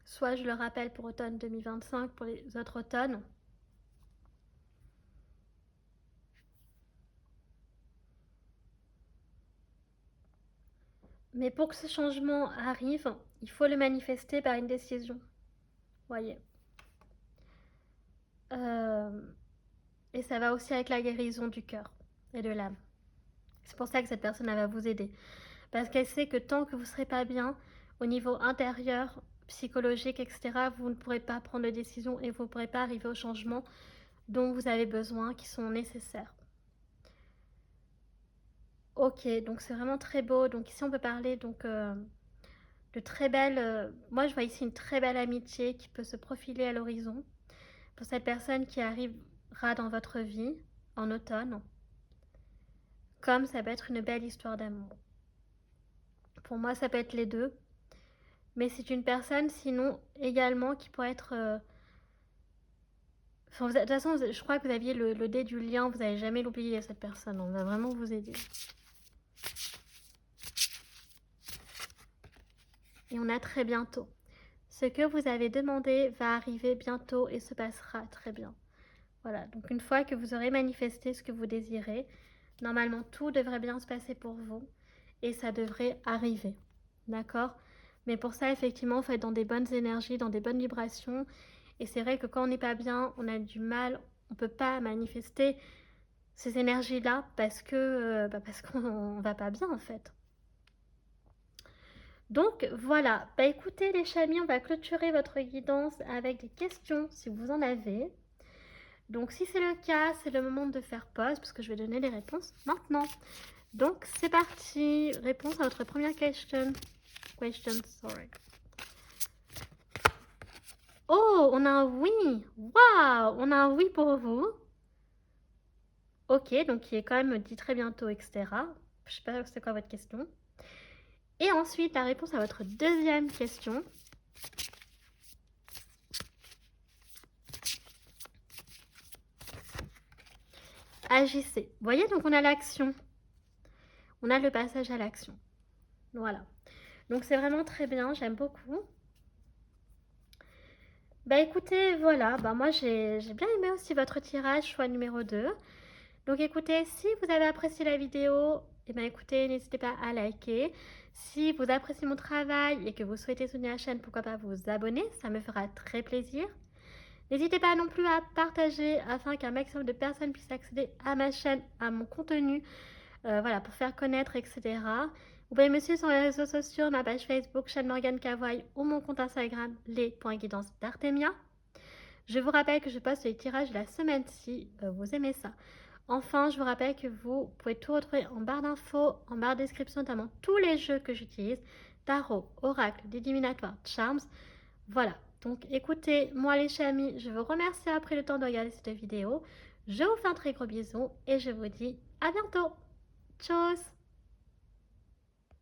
Soit je le rappelle pour automne 2025, pour les autres automnes. Mais pour que ce changement arrive, il faut le manifester par une décision. Voyez. Et ça va aussi avec la guérison du cœur et de l'âme. C'est pour ça que cette personne elle va vous aider. Parce qu'elle sait que tant que vous ne serez pas bien, au niveau intérieur, psychologique, etc., vous ne pourrez pas prendre de décision et vous ne pourrez pas arriver aux changements dont vous avez besoin, qui sont nécessaires. Ok, donc c'est vraiment très beau. Donc ici on peut parler de très belles... moi je vois ici une très belle amitié qui peut se profiler à l'horizon pour cette personne qui arrivera dans votre vie en automne. Comme ça peut être une belle histoire d'amour. Pour moi ça peut être les deux. Mais c'est une personne sinon également qui pourrait être... Enfin, de toute façon, je crois que vous aviez le dé du lien, vous n'allez jamais l'oublier cette personne, on va vraiment vous aider. Et on a très bientôt. Ce que vous avez demandé va arriver bientôt et se passera très bien. Voilà, donc une fois que vous aurez manifesté ce que vous désirez, normalement tout devrait bien se passer pour vous et ça devrait arriver. D'accord? Mais pour ça, effectivement, il faut être dans des bonnes énergies, dans des bonnes vibrations. Et c'est vrai que quand on n'est pas bien, on a du mal, on ne peut pas manifester ces énergies-là parce qu'on va pas bien en fait. Donc voilà, bah écoutez les chamis, on va clôturer votre guidance avec des questions si vous en avez. Donc si c'est le cas, c'est le moment de faire pause parce que je vais donner les réponses maintenant. Donc c'est parti, réponse à votre première question. Oh, on a un oui. Waouh, on a un oui pour vous. Ok, donc il est quand même dit très bientôt, etc. Je sais pas c'est quoi votre question. Et ensuite, la réponse à votre deuxième question. Agissez. Vous voyez, donc on a l'action. On a le passage à l'action. Voilà. Donc c'est vraiment très bien, j'aime beaucoup. Bah écoutez, voilà, bah moi j'ai bien aimé aussi votre tirage, choix numéro 2. Donc écoutez, si vous avez apprécié la vidéo, et ben écoutez, n'hésitez pas à liker. Si vous appréciez mon travail et que vous souhaitez soutenir la chaîne, pourquoi pas vous abonner, ça me fera très plaisir. N'hésitez pas non plus à partager afin qu'un maximum de personnes puissent accéder à ma chaîne, à mon contenu, voilà, pour faire connaître, etc. Vous pouvez me suivre sur les réseaux sociaux, ma page Facebook, chaîne Morgane Cavoy ou mon compte Instagram, les.guidance d'Artemia. Je vous rappelle que je poste les tirages de la semaine si vous aimez ça. Enfin, je vous rappelle que vous pouvez tout retrouver en barre d'infos, en barre de description, notamment tous les jeux que j'utilise, tarot, oracle, des divinatoires, charms. Voilà, donc écoutez, moi les chamis, je vous remercie d'avoir pris le temps de regarder cette vidéo. Je vous fais un très gros bisou et je vous dis à bientôt. Tchuss!